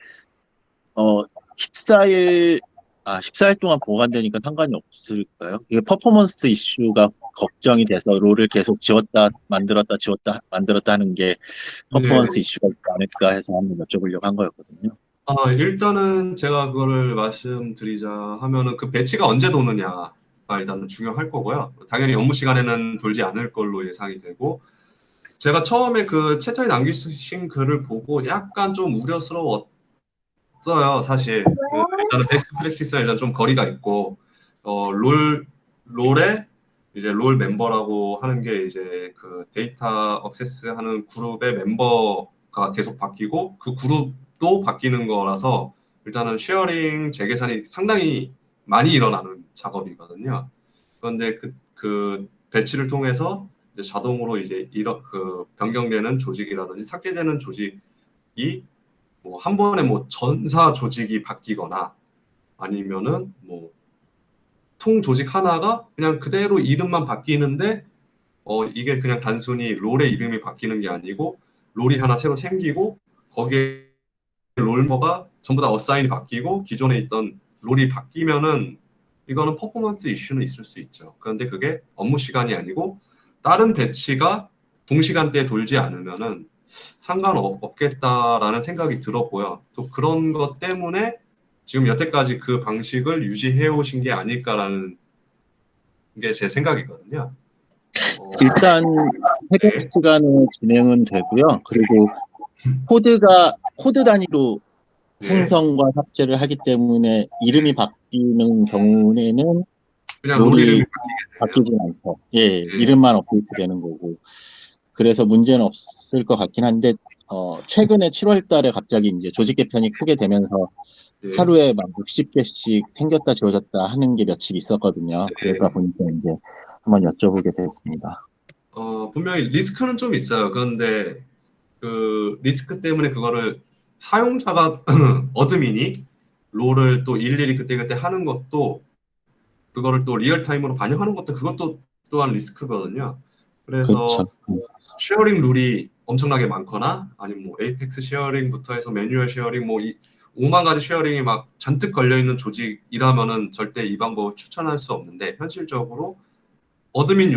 14일, 14일 동안 보관되니까 상관이 없을까요? 이게 퍼포먼스 이슈가 걱정이 돼서 롤을 계속 지웠다, 만들었다, 지웠다, 만들었다 하는 게 네. 퍼포먼스 이슈가 있지 않을까 해서 한번 여쭤보려고 한 거였거든요. 일단은 제가 그거를 말씀드리자 하면은 그 배치가 언제 도느냐가 일단은 중요할 거고요. 당연히 업무 시간에는 돌지 않을 걸로 예상이 되고, 제가 처음에 그 채터에 남기신 글을 보고 약간 좀 우려스러웠어요, 사실. 일단은 베스트 프랙티스랑 일단 좀 거리가 있고, 롤에 이제 롤 멤버라고 하는 게 이제 그 데이터 액세스하는 그룹의 멤버가 계속 바뀌고 그 그룹도 바뀌는 거라서 일단은 쉐어링 재계산이 상당히 많이 일어나는 작업이거든요. 그런데 그 배치를 통해서 이제 자동으로 이제 이런 그 변경되는 조직이라든지 삭제되는 조직이 뭐 한 번에 뭐 전사 조직이 바뀌거나 아니면은 뭐 통 조직 하나가 그냥 그대로 이름만 바뀌는데 이게 그냥 단순히 롤의 이름이 바뀌는 게 아니고 롤이 하나 새로 생기고 거기에 롤머가 전부 다 어사인이 바뀌고 기존에 있던 롤이 바뀌면은 이거는 퍼포먼스 이슈는 있을 수 있죠. 그런데 그게 업무 시간이 아니고 다른 배치가 동시간대에 돌지 않으면은 상관없겠다라는 생각이 들었고요. 또 그런 것 때문에 지금 여태까지 그 방식을 유지해 오신 게 아닐까라는 게 제 생각이거든요. 일단 새벽 네. 시간에 진행은 되고요. 그리고 코드 단위로 네. 생성과 삭제를 하기 때문에 이름이 바뀌는 경우에는 그냥 롤 이름이 롤이 바뀌게 바뀌진 않죠. 예, 되네요. 이름만 업데이트 되는 거고. 그래서 문제는 없을 것 같긴 한데, 최근에 7월 달에 갑자기 이제 조직 개편이 크게 되면서 네. 하루에 막 60개씩 생겼다 지워졌다 하는 게 며칠 있었거든요. 그러다 보니까 이제 한번 여쭤보게 됐습니다. 분명히 리스크는 좀 있어요. 그런데 그 리스크 때문에 그거를 사용자가 어드민이 롤을 또 일일이 그때그때 하는 것도 그거를 또 리얼타임으로 반영하는 것도 그것도 또한 리스크거든요. 그렇죠. 그래서 쉐어링 룰이 엄청나게 많거나 아니면 뭐 에이펙스 쉐어링부터 해서 매뉴얼 쉐어링 뭐 5만 가지 쉐어링이 막 잔뜩 걸려 있는 조직이라면은 절대 이 방법을 추천할 수 없는데 현실적으로 어드민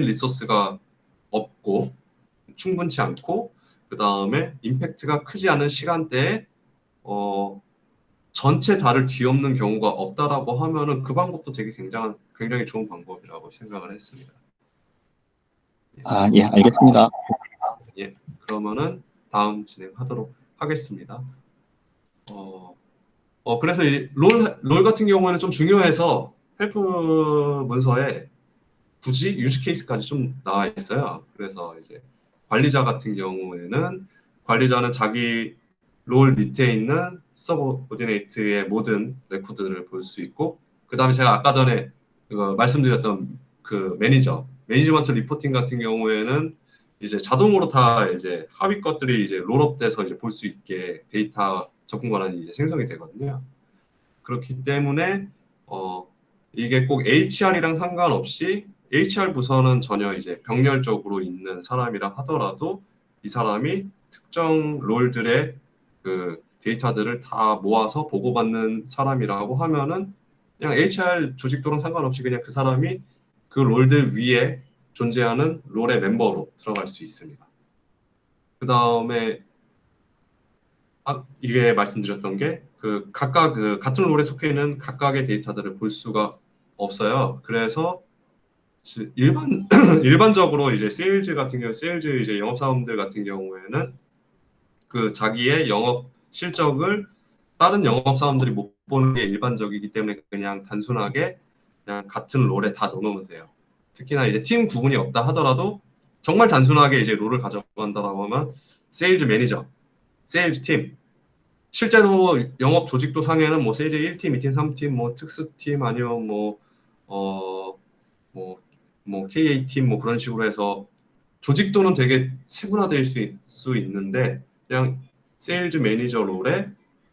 리소스가 없고 충분치 않고 그 다음에 임팩트가 크지 않은 시간대에 어, 전체 달을 뒤엎는 경우가 없다라고 하면은 그 방법도 되게 굉장히 좋은 방법이라고 생각을 했습니다. 아, 예, 알겠습니다. 예, 그러면은 다음 진행하도록 하겠습니다. 그래서 이 롤 같은 경우에는 좀 중요해서 헬프 문서에 굳이 유즈 케이스까지 좀 나와 있어요. 그래서 이제 관리자 같은 경우에는 관리자는 자기 롤 밑에 있는 서브오디네이트의 모든 레코드를 볼 수 있고, 그 다음에 제가 아까 전에 말씀드렸던 그 매니지먼트 리포팅 같은 경우에는 이제 자동으로 다 이제 하위 것들이 이제 롤업돼서 이제 볼 수 있게 데이터 접근 권한이 이제 생성이 되거든요. 그렇기 때문에 이게 꼭 HR이랑 상관없이 HR 부서는 전혀 이제 병렬적으로 있는 사람이라 하더라도 이 사람이 특정 롤들의 그 데이터들을 다 모아서 보고받는 사람이라고 하면은 그냥 HR 조직도랑 상관없이 그냥 그 사람이 그 롤들 위에 존재하는 롤의 멤버로 들어갈 수 있습니다. 그 다음에 이게 말씀드렸던 게 각각 같은 롤에 속해 있는 각각의 데이터들을 볼 수가 없어요. 그래서 일반적으로 이제 세일즈 이제 영업사원들 같은 경우에는 그 자기의 영업 실적을 다른 영업사원들이 못 보는 게 일반적이기 때문에 그냥 단순하게 그냥 같은 롤에 다 넣어놓으면 돼요. 특히나 이제 팀 구분이 없다 하더라도 정말 단순하게 이제 롤을 가져간다라고 하면 세일즈 매니저, 세일즈 팀, 실제로 영업 조직도 상에는 뭐 세일즈 1팀, 2팀, 3팀, 뭐 특수팀 아니면 뭐 KA팀 뭐 그런 식으로 해서 조직도는 되게 세분화될 수 있는데 그냥 세일즈 매니저 롤에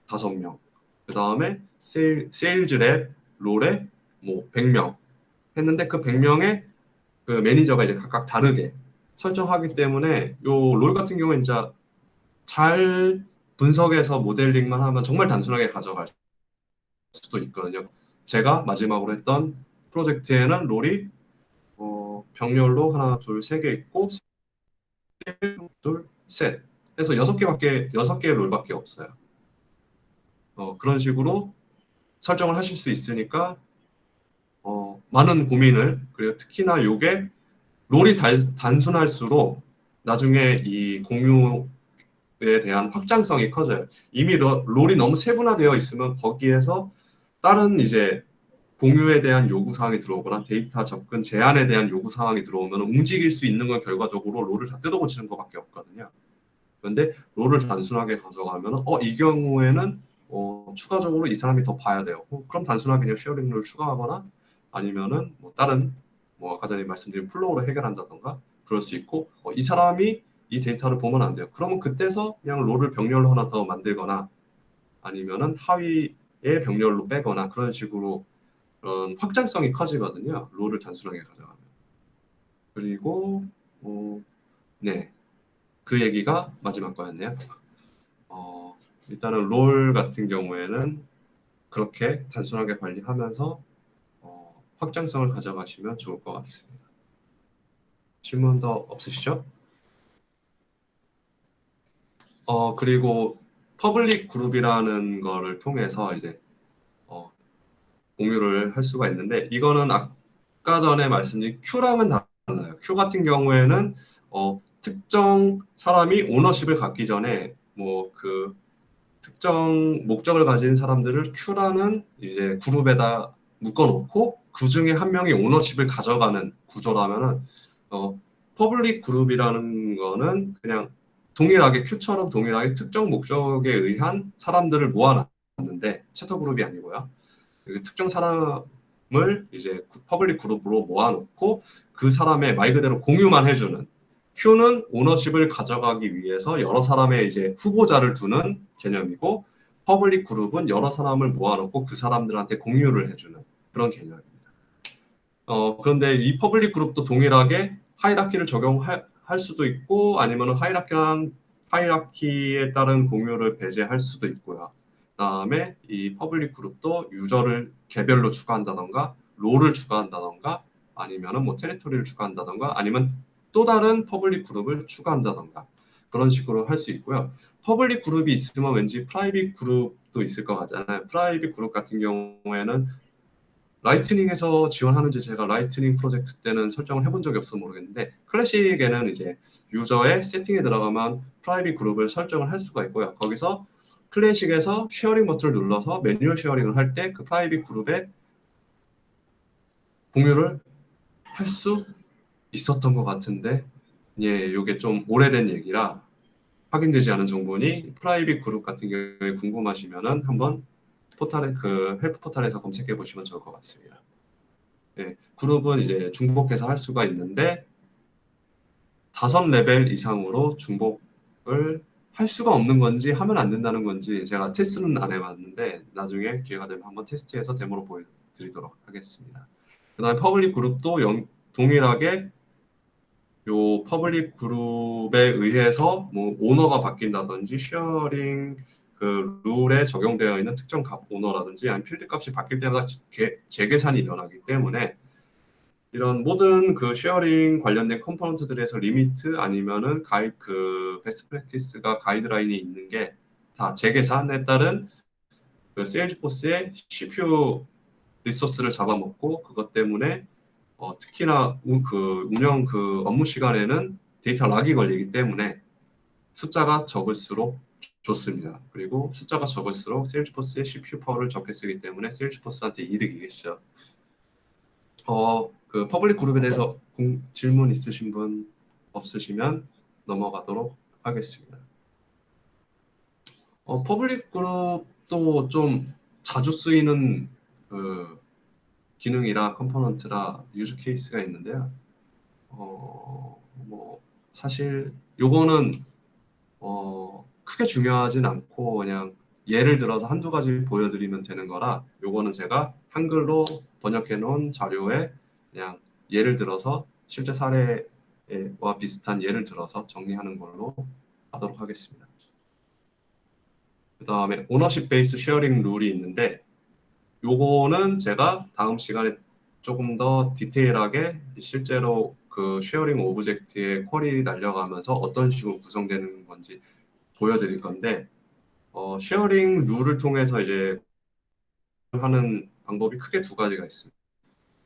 5명, 그 다음에 세일즈 랩 롤에 뭐 100명 했는데 그 100명의 그 매니저가 이제 각각 다르게 설정하기 때문에 요 롤 같은 경우는 진짜 잘 분석해서 모델링만 하면 정말 단순하게 가져갈 수도 있거든요. 제가 마지막으로 했던 프로젝트에는 롤이 병렬로 하나, 둘, 세 개 있고 둘, 셋 해서 6개의 롤밖에 없어요. 그런 식으로 설정을 하실 수 있으니까 많은 고민을 그리고 특히나 요게 롤이 단순할수록 나중에 이 공유에 대한 확장성이 커져요. 이미 롤이 너무 세분화되어 있으면 거기에서 다른 이제 공유에 대한 요구사항이 들어오거나 데이터 접근 제한에 대한 요구사항이 들어오면 움직일 수 있는 건 결과적으로 롤을 다 뜯어고치는 것밖에 없거든요. 그런데 롤을 단순하게 가져가면 이 경우에는 추가적으로 이 사람이 더 봐야 돼요. 그럼 단순하게 그냥 쉐어링 롤 추가하거나 아니면은 뭐 다른 뭐 아까 전에 말씀드린 플로우로 해결한다던가 그럴 수 있고 이 사람이 이 데이터를 보면 안 돼요. 그러면 그때서 그냥 롤을 병렬로 하나 더 만들거나 아니면은 하위 병렬로 빼거나 그런 식으로 그런 확장성이 커지거든요. 롤을 단순하게 가져가면. 그리고 네, 그 얘기가 마지막 거였네요. 일단은 롤 같은 경우에는 그렇게 단순하게 관리하면서 확장성을 가져가시면 좋을 것 같습니다. 질문 더 없으시죠? 그리고 퍼블릭 그룹이라는 거를 통해서 이제 공유를 할 수가 있는데 이거는 아까 전에 말씀드린 Q랑은 달라요. Q 같은 경우에는 특정 사람이 오너십을 갖기 전에 뭐 그 특정 목적을 가진 사람들을 Q라는 이제 그룹에다 묶어놓고 그 중에 한 명이 오너십을 가져가는 구조라면은 퍼블릭 그룹이라는 거는 그냥 동일하게 Q처럼 동일하게 특정 목적에 의한 사람들을 모아놨는데 챕터 그룹이 아니고요. 그 특정 사람을 이제 퍼블릭 그룹으로 모아놓고 그 사람의 말 그대로 공유만 해주는 Q는 오너십을 가져가기 위해서 여러 사람의 이제 후보자를 두는 개념이고 퍼블릭 그룹은 여러 사람을 모아놓고 그 사람들한테 공유를 해주는 그런 개념입니다. 그런데 이 퍼블릭 그룹도 동일하게 하이라키를 적용할 수도 있고 아니면 하이라키에 따른 공유를 배제할 수도 있고요. 그다음에 이 퍼블릭 그룹도 유저를 개별로 추가한다던가 롤을 추가한다던가 아니면은 뭐 테리토리를 추가한다던가 아니면 또 다른 퍼블릭 그룹을 추가한다던가 그런 식으로 할 수 있고요. 퍼블릭 그룹이 있으면 왠지 프라이빗 그룹도 있을 것 같잖아요. 프라이빗 그룹 같은 경우에는 라이트닝에서 지원하는지 제가 라이트닝 프로젝트 때는 설정을 해본 적이 없어서 모르겠는데 클래식에는 이제 유저의 세팅에 들어가면 프라이빗 그룹을 설정을 할 수가 있고요. 거기서 클래식에서 쉐어링 버튼을 눌러서 매뉴얼 쉐어링을 할 때 그 프라이빗 그룹에 공유를 할 수 있었던 것 같은데 예, 이게 좀 오래된 얘기라 확인되지 않은 정보니 프라이빗 그룹 같은 경우에 궁금하시면은 한번 포탈에 그 헬프 포탈에서 검색해 보시면 좋을 것 같습니다. 예, 그룹은 이제 중복해서 할 수가 있는데 5레벨 이상으로 중복을 할 수가 없는 건지 하면 안 된다는 건지 제가 테스트는 안 해봤는데 나중에 기회가 되면 한번 테스트해서 데모로 보여드리도록 하겠습니다. 그 다음에 퍼블릭 그룹도 동일하게 요 퍼블릭 그룹에 의해서 뭐 오너가 바뀐다든지 쉐어링 그 룰에 적용되어 있는 특정 값 오너라든지 아니면 필드 값이 바뀔 때마다 재계산이 일어나기 때문에 이런 모든 그 쉐어링 관련된 컴포넌트들에서 리미트 아니면은 그 베스트 프랙티스가 가이드라인이 있는 게 다 재계산에 따른 그 세일즈포스의 CPU 리소스를 잡아먹고 그것 때문에 특히나 그 운영 그 업무 시간에는 데이터 락이 걸리기 때문에 숫자가 적을수록 좋습니다. 그리고 숫자가 적을수록 세일즈포스의 CPU 파워를 적게 쓰기 때문에 세일즈포스한테 이득이겠죠. 그 퍼블릭 그룹에 대해서 질문 있으신 분 없으시면 넘어가도록 하겠습니다. 퍼블릭 그룹도 좀 자주 쓰이는 그 기능이라 컴포넌트라 유즈 케이스가 있는데요. 뭐 사실 요거는 크게 중요하진 않고 그냥 예를 들어서 한두 가지 보여드리면 되는 거라 요거는 제가 한글로 번역해 놓은 자료에 그냥 예를 들어서 실제 사례와 비슷한 예를 들어서 정리하는 걸로 하도록 하겠습니다. 그 다음에 오너십 베이스 쉐어링 룰이 있는데 요거는 제가 다음 시간에 조금 더 디테일하게 실제로 그 쉐어링 오브젝트에 쿼리 날려가면서 어떤 식으로 구성되는 건지 보여드릴 건데 쉐어링 룰을 통해서 이제 하는 방법이 크게 두 가지가 있습니다.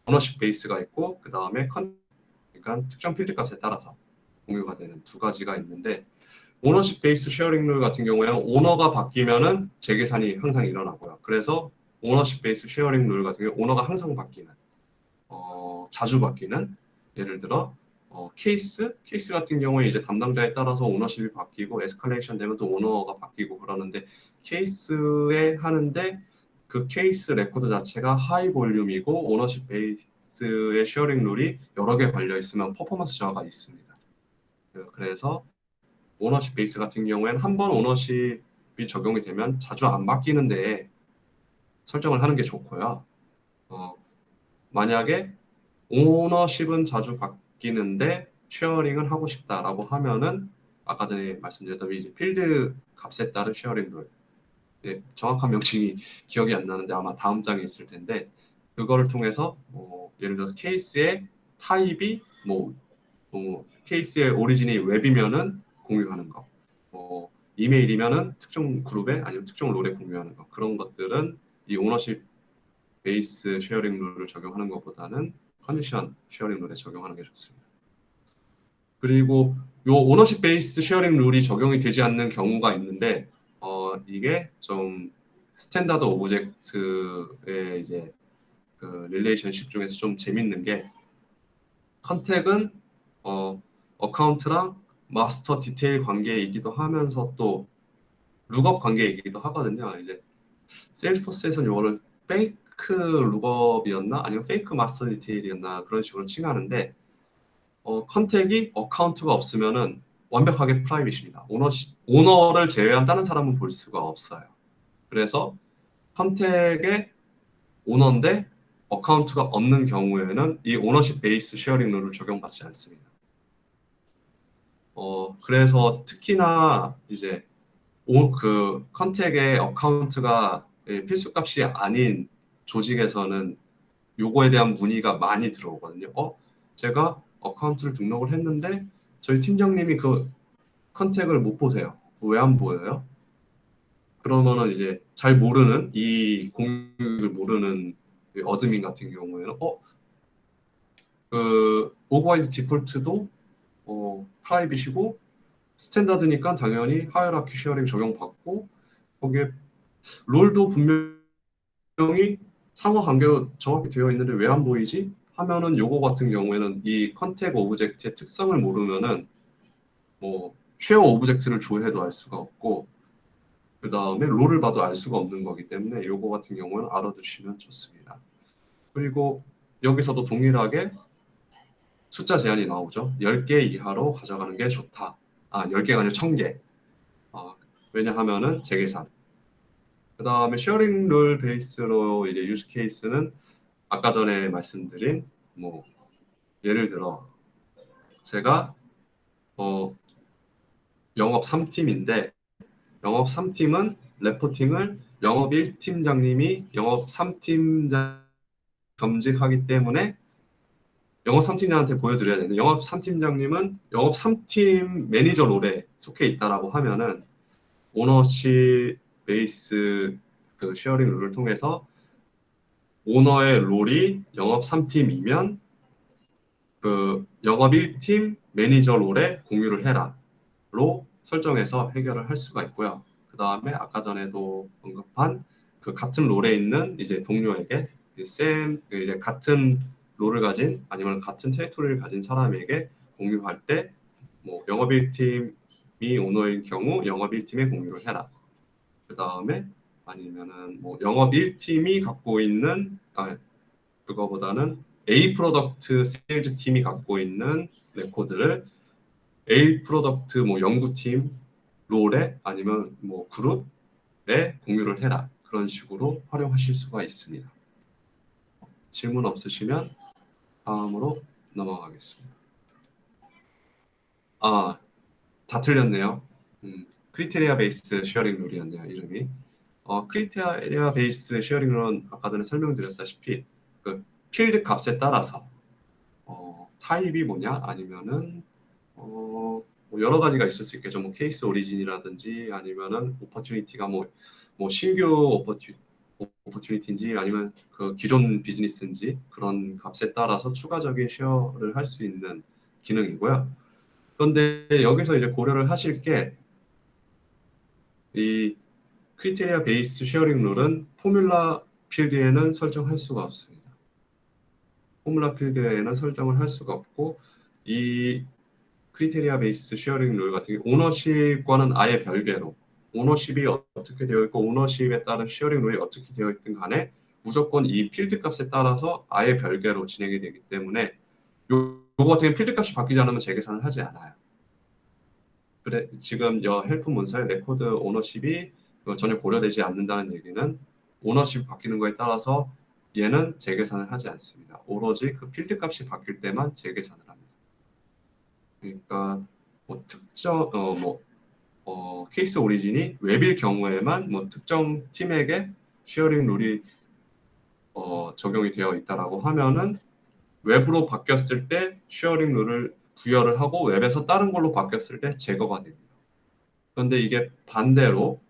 오너십 베이스가 있고 그 다음에 그러니까 특정 필드 값에 따라서 공유가 되는 두 가지가 있는데 오너십 베이스 쉐어링 룰 같은 경우에는 오너가 바뀌면은 재계산이 항상 일어나고요. 그래서 오너십 베이스 쉐어링 룰 같은 경우 오너가 항상 바뀌는 자주 바뀌는 예를 들어 케이스 같은 경우에 이제 담당자에 따라서 오너십이 바뀌고 에스컬레이션 되면 또 오너가 바뀌고 그러는데 케이스에 하는데 그 케이스 레코드 자체가 하이 볼륨이고 오너십 베이스의 쉐어링 룰이 여러 개 걸려 있으면 퍼포먼스 저하가 있습니다. 그래서 오너십 베이스 같은 경우에는 한 번 오너십이 적용이 되면 자주 안 바뀌는데 설정을 하는 게 좋고요. 만약에 오너십은 자주 바뀌는데 쉐어링은 하고 싶다라고 하면은 아까 전에 말씀드렸던 이제 필드 값에 따른 쉐어링 룰. 정확한 명칭이 기억이 안 나는데 아마 다음 장에 있을 텐데 그거를 통해서 예를 들어서 케이스의 타입이 케이스의 오리진이 웹이면은 공유하는 거, 이메일이면은 특정 그룹에 아니면 특정 롤에 공유하는 거 그런 것들은 이 오너십 베이스 쉐어링 룰을 적용하는 것보다는 컨디션 쉐어링 룰에 적용하는 게 좋습니다. 그리고 요 오너십 베이스 쉐어링 룰이 적용이 되지 않는 경우가 있는데 이게 좀 스탠다드 오브젝트의 이제 그 릴레이션십 중에서 좀 재밌는 게 컨택은 어카운트랑 마스터 디테일 관계이기도 하면서 또 룩업 관계이기도 하거든요. 이제 세일즈포스에서는 이거를 페이크 룩업이었나 아니면 페이크 마스터 디테일이었나 그런 식으로 칭하는데 컨택이 어카운트가 없으면은 완벽하게 프라이빗입니다. 오너를 제외한 다른 사람은 볼 수가 없어요. 그래서 컨택의 오너인데 어카운트가 없는 경우에는 이 오너십 베이스 쉐어링 룰을 적용받지 않습니다. 그래서 특히나 이제 그 컨택의 어카운트가 필수값이 아닌 조직에서는 요거에 대한 문의가 많이 들어오거든요. 제가 어카운트를 등록을 했는데 저희 팀장님이 그 컨택을 못 보세요. 왜 안 보여요? 그러면은 이제 잘 모르는 이 공유를 모르는 어드민 같은 경우에는 그 오버와이드 디폴트도 프라이빗이고 스탠다드니까 당연히 하이어라키 쉐어링 적용받고 거기에 롤도 분명히 상호 관계로 정확히 되어 있는데 왜 안 보이지? 하면은 요거 같은 경우에는 이 컨택 오브젝트의 특성을 모르면은 쉐어 오브젝트를 조회해도 알 수가 없고 그 다음에 롤을 봐도 알 수가 없는 거기 때문에 요거 같은 경우는 알아두시면 좋습니다. 그리고 여기서도 동일하게 숫자 제한이 나오죠. 10개 이하로 가져가는 게 좋다. 10개가 아니라 1000개. 왜냐하면은 재계산. 그 다음에 쉐어링 룰 베이스로 이제 유즈 케이스는 아까 전에 말씀드린 예를 들어 제가 영업 3팀인데 영업 3팀은 레포팅을 영업 1팀장님이 영업 3팀장 겸직하기 때문에 영업 3팀장한테 보여드려야 되는데 영업 3팀장님은 영업 3팀 매니저 롤에 속해 있다라고 하면은 오너십 베이스 그 쉐어링 룰을 통해서 오너의 롤이 영업 3팀이면 그 영업 1팀 매니저 롤에 공유를 해라로 설정해서 해결을 할 수가 있고요. 그 다음에 아까 전에도 언급한 그 같은 롤에 있는 이제 동료에게 이제 같은 롤을 가진 아니면 같은 테리토리를 가진 사람에게 공유할 때 영업 1팀이 오너인 경우 영업 1팀에 공유를 해라. 그 다음에 아니면은 영업 1팀이 갖고 있는 그거보다는 A 프로덕트 세일즈 팀이 갖고 있는 레코드를 A 프로덕트 연구팀 롤에 아니면 그룹에 공유를 해라. 그런 식으로 활용하실 수가 있습니다. 질문 없으시면 다음으로 넘어가겠습니다. 다 틀렸네요. 크리테리아 베이스 쉐어링 룰이었네요, 이름이. 크리테리아 베이스 쉐어링 룰은 아까 전에 설명드렸다시피 그 필드 값에 따라서 타입이 뭐냐 아니면은 여러 가지가 있을 수 있겠죠. 케이스 오리진이라든지 아니면은 오퍼튜니티가 신규 오퍼튜니티인지 아니면 그 기존 비즈니스인지 그런 값에 따라서 추가적인 쉐어를 할 수 있는 기능이고요. 그런데 여기서 이제 고려를 하실 게 이 크리테리아 베이스 쉐어링 룰은 포뮬라 필드에는 설정할 수가 없습니다. 포뮬라 필드에는 설정을 할 수가 없고 이 크리테리아 베이스 쉐어링 룰 같은 경우 오너십과는 아예 별개로 오너십이 어떻게 되어 있고 오너십에 따른 쉐어링 룰이 어떻게 되어 있든 간에 무조건 이 필드 값에 따라서 아예 별개로 진행이 되기 때문에 요거 같은 경우 필드 값이 바뀌지 않으면 재계산을 하지 않아요. 지금 헬프 문서의 레코드 오너십이 전혀 고려되지 않는다는 얘기는 오너십이 바뀌는 거에 따라서 얘는 재계산을 하지 않습니다. 오로지 그 필드 값이 바뀔 때만 재계산을 합니다. 그러니까 뭐 특정 케이스 오리진이 웹일 경우에만 뭐 특정 팀에게 쉐어링 룰이 적용이 되어 있다라고 하면은 웹으로 바뀌었을 때 쉐어링 룰을 부여를 하고 웹에서 다른 걸로 바뀌었을 때 제거가 됩니다. 그런데 이게 반대로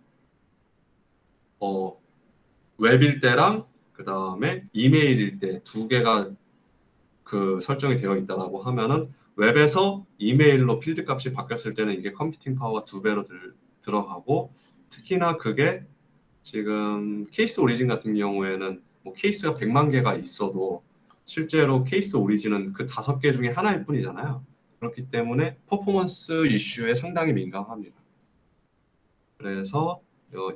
웹일 때랑 그 다음에 이메일일 때 두 개가 그 설정이 되어 있다라고 하면은 웹에서 이메일로 필드 값이 바뀌었을 때는 이게 컴퓨팅 파워가 2배로 들어가고 특히나 그게 지금 케이스 오리진 같은 경우에는 뭐 케이스가 100만 개가 있어도 실제로 케이스 오리진은 그 5개 중에 하나일 뿐이잖아요. 그렇기 때문에 퍼포먼스 이슈에 상당히 민감합니다. 그래서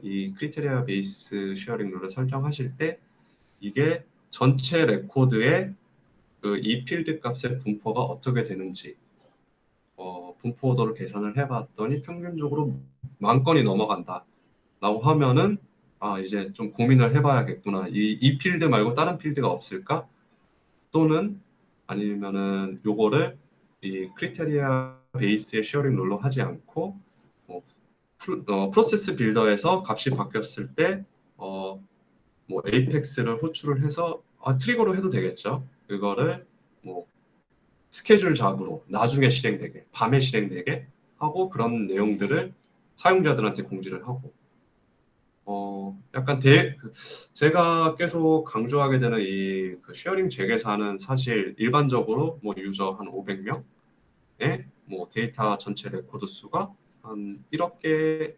이 크리테리아 베이스 쉐어링 룰을 설정하실 때 이게 전체 레코드의 그 이 필드 값의 분포가 어떻게 되는지 분포 오더를 계산을 해봤더니 평균적으로 10,000건이 넘어간다 라고 하면은 이제 좀 고민을 해봐야겠구나. 이 필드 말고 다른 필드가 없을까? 또는 아니면은 요거를 이 크리테리아 베이스의 쉐어링 룰로 하지 않고 프로세스 빌더에서 값이 바뀌었을 때 뭐 에이펙스를 호출을 해서 트리거로 해도 되겠죠. 그거를 뭐 스케줄 잡으로 나중에 실행되게, 밤에 실행되게 하고 그런 내용들을 사용자들한테 공지를 하고 약간 제가 계속 강조하게 되는 그 쉐어링 재계산은 사실 일반적으로 뭐 유저 한 500명의 뭐 데이터 전체 레코드 수가 한 1억 개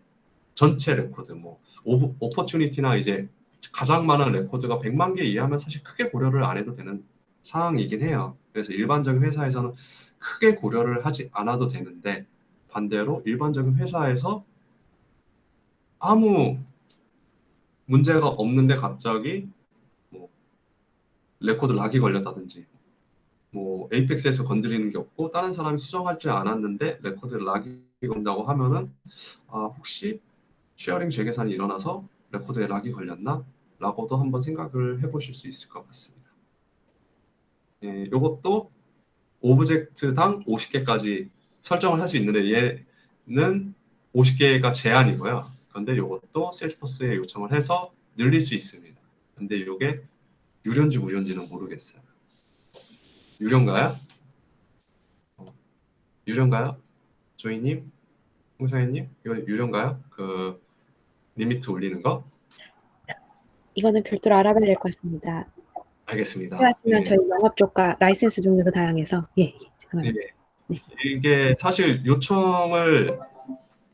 전체 레코드 뭐 오퍼튜니티나 이제 가장 많은 레코드가 100만 개 이하면 사실 크게 고려를 안 해도 되는 상황이긴 해요. 그래서 일반적인 회사에서는 크게 고려를 하지 않아도 되는데 반대로 일반적인 회사에서 아무 문제가 없는데 갑자기 뭐 레코드 락이 걸렸다든지 뭐 에이펙스에서 건드리는 게 없고 다른 사람이 수정하지 않았는데 레코드 락이 건다고 하면은 혹시 쉐어링 재계산이 일어나서 레코드에 락이 걸렸나? 라고도 한번 생각을 해보실 수 있을 것 같습니다. 이것도 오브젝트당 50개까지 설정을 할 수 있는데 얘는 50개가 제한이고요. 그런데 이것도 셀스포스에 요청을 해서 늘릴 수 있습니다. 근데 이게 유료인지 무료인지는 모르겠어요. 유료인가요? 유료인가요? 조이님? 홍사연님? 이거 유료인가요? 그 리미트 올리는 거? 이거는 별도로 알아봐야 될 것 같습니다. 알겠습니다. 필요하시면 저희 영업 쪽과 라이센스 종류도 다양해서 죄송합니다. 예. 네. 이게 사실 요청을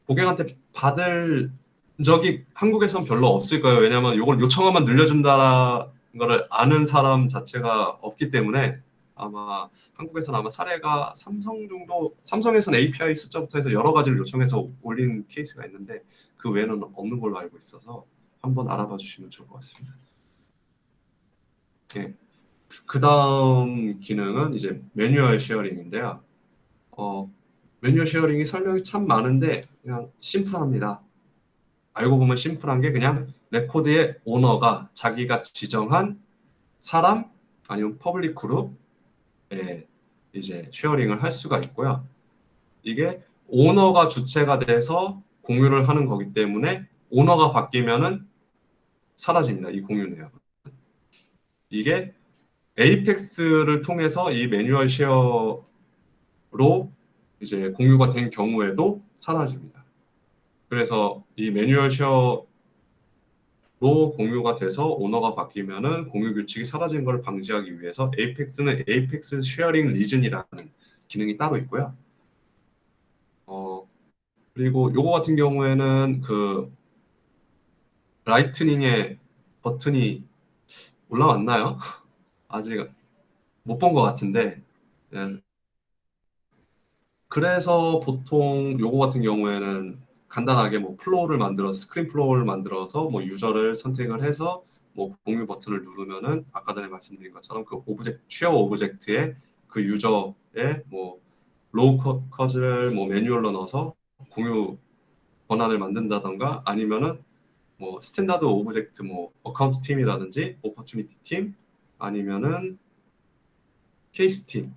고객한테 받을 적이 한국에선 별로 없을 거예요. 왜냐하면 이걸 요청하면 늘려준다는 거를 아는 사람 자체가 없기 때문에 아마 한국에서는 아마 사례가 삼성에서는 API 숫자부터 해서 여러 가지를 요청해서 올린 케이스가 있는데 그 외에는 없는 걸로 알고 있어서 한번 알아봐 주시면 좋을 것 같습니다. 예. 그 다음 기능은 이제 매뉴얼 쉐어링인데요. 매뉴얼 쉐어링이 설명이 참 많은데 그냥 심플합니다. 알고 보면 심플한 게 그냥 레코드의 오너가 자기가 지정한 사람 아니면 퍼블릭 그룹에 이제 쉐어링을 할 수가 있고요. 이게 오너가 주체가 돼서 공유를 하는 거기 때문에 오너가 바뀌면은 사라집니다. 이 공유 내역은. 이게 에이펙스를 통해서 이 매뉴얼 쉐어로 이제 공유가 된 경우에도 사라집니다. 그래서 이 매뉴얼 쉐어로 공유가 돼서 오너가 바뀌면은 공유 규칙이 사라지는 걸 방지하기 위해서 에이펙스는 에이펙스 쉐어링 리즌이라는 기능이 따로 있고요. 그리고 요거 같은 경우에는 그 라이트닝의 버튼이 올라왔나요? 아직 못 본 것 같은데. 예. 그래서 보통 요거 같은 경우에는 간단하게 뭐 플로우를 만들어서 스크린 플로우를 만들어서 뭐 유저를 선택을 해서 뭐 공유 버튼을 누르면은 아까 전에 말씀드린 것처럼 그 쉐어 오브젝트에 그 유저의 뭐 로우 컷을 뭐 매뉴얼로 넣어서 공유 권한을 만든다던가 아니면은 뭐 스탠다드 오브젝트 뭐 어카운트 팀이라든지 오퍼튜니티 팀 아니면은 케이스 팀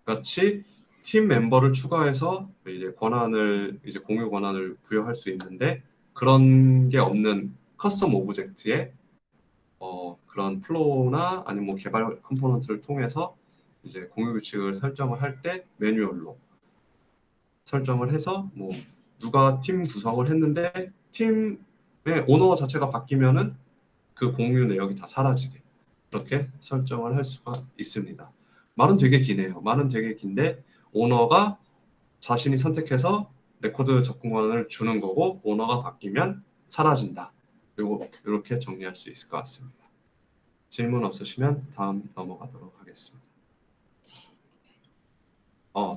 같이 팀 멤버를 추가해서 이제 권한을 이제 공유 권한을 부여할 수 있는데 그런 게 없는 커스텀 오브젝트에 그런 플로우나 아니면 뭐 개발 컴포넌트를 통해서 이제 공유 규칙을 설정을 할 때 매뉴얼로 설정을 해서 뭐 누가 팀 구성을 했는데 팀의 오너 자체가 바뀌면은 그 공유 내역이 다 사라지게 그렇게 설정을 할 수가 있습니다. 말은 되게 기네요. 말은 되게 긴데 오너가 자신이 선택해서 레코드 접근 권한을 주는 거고 오너가 바뀌면 사라진다. 그리고 이렇게 정리할 수 있을 것 같습니다. 질문 없으시면 다음 넘어가도록 하겠습니다.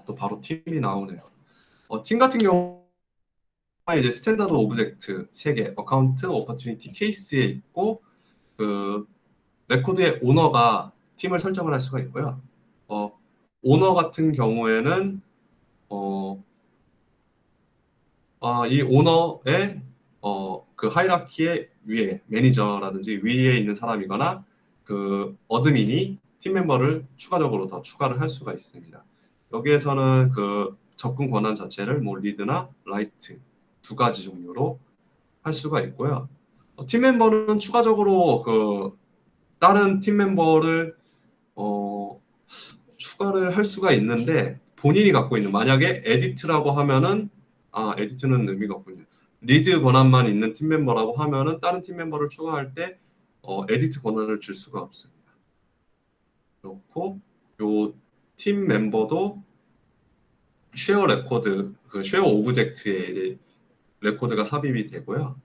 또 바로 팀이 나오네요. 팀 같은 경우에 이제 스탠다드 오브젝트 3개, 어카운트, 오퍼튜니티, 케이스에 있고 그 레코드의 오너가 팀을 설정을 할 수가 있고요. 오너 같은 경우에는 이 오너의 그 하이라키의 위에 매니저라든지 위에 있는 사람이거나 그 어드민이 팀 멤버를 추가적으로 더 추가를 할 수가 있습니다. 여기에서는 그 접근 권한 자체를 뭐 리드나 라이트 두 가지 종류로 할 수가 있고요. 팀 멤버는 추가적으로 그 다른 팀 멤버를 추가를 할 수가 있는데 본인이 갖고 있는 만약에 에디트라고 하면은 에디트는 의미가 없군요. 리드 권한만 있는 팀 멤버라고 하면은 다른 팀 멤버를 추가할 때 에디트 권한을 줄 수가 없습니다. 그렇고 요 팀 멤버도 쉐어 레코드 그 쉐어 오브젝트에 이제 레코드가 삽입이 되고요.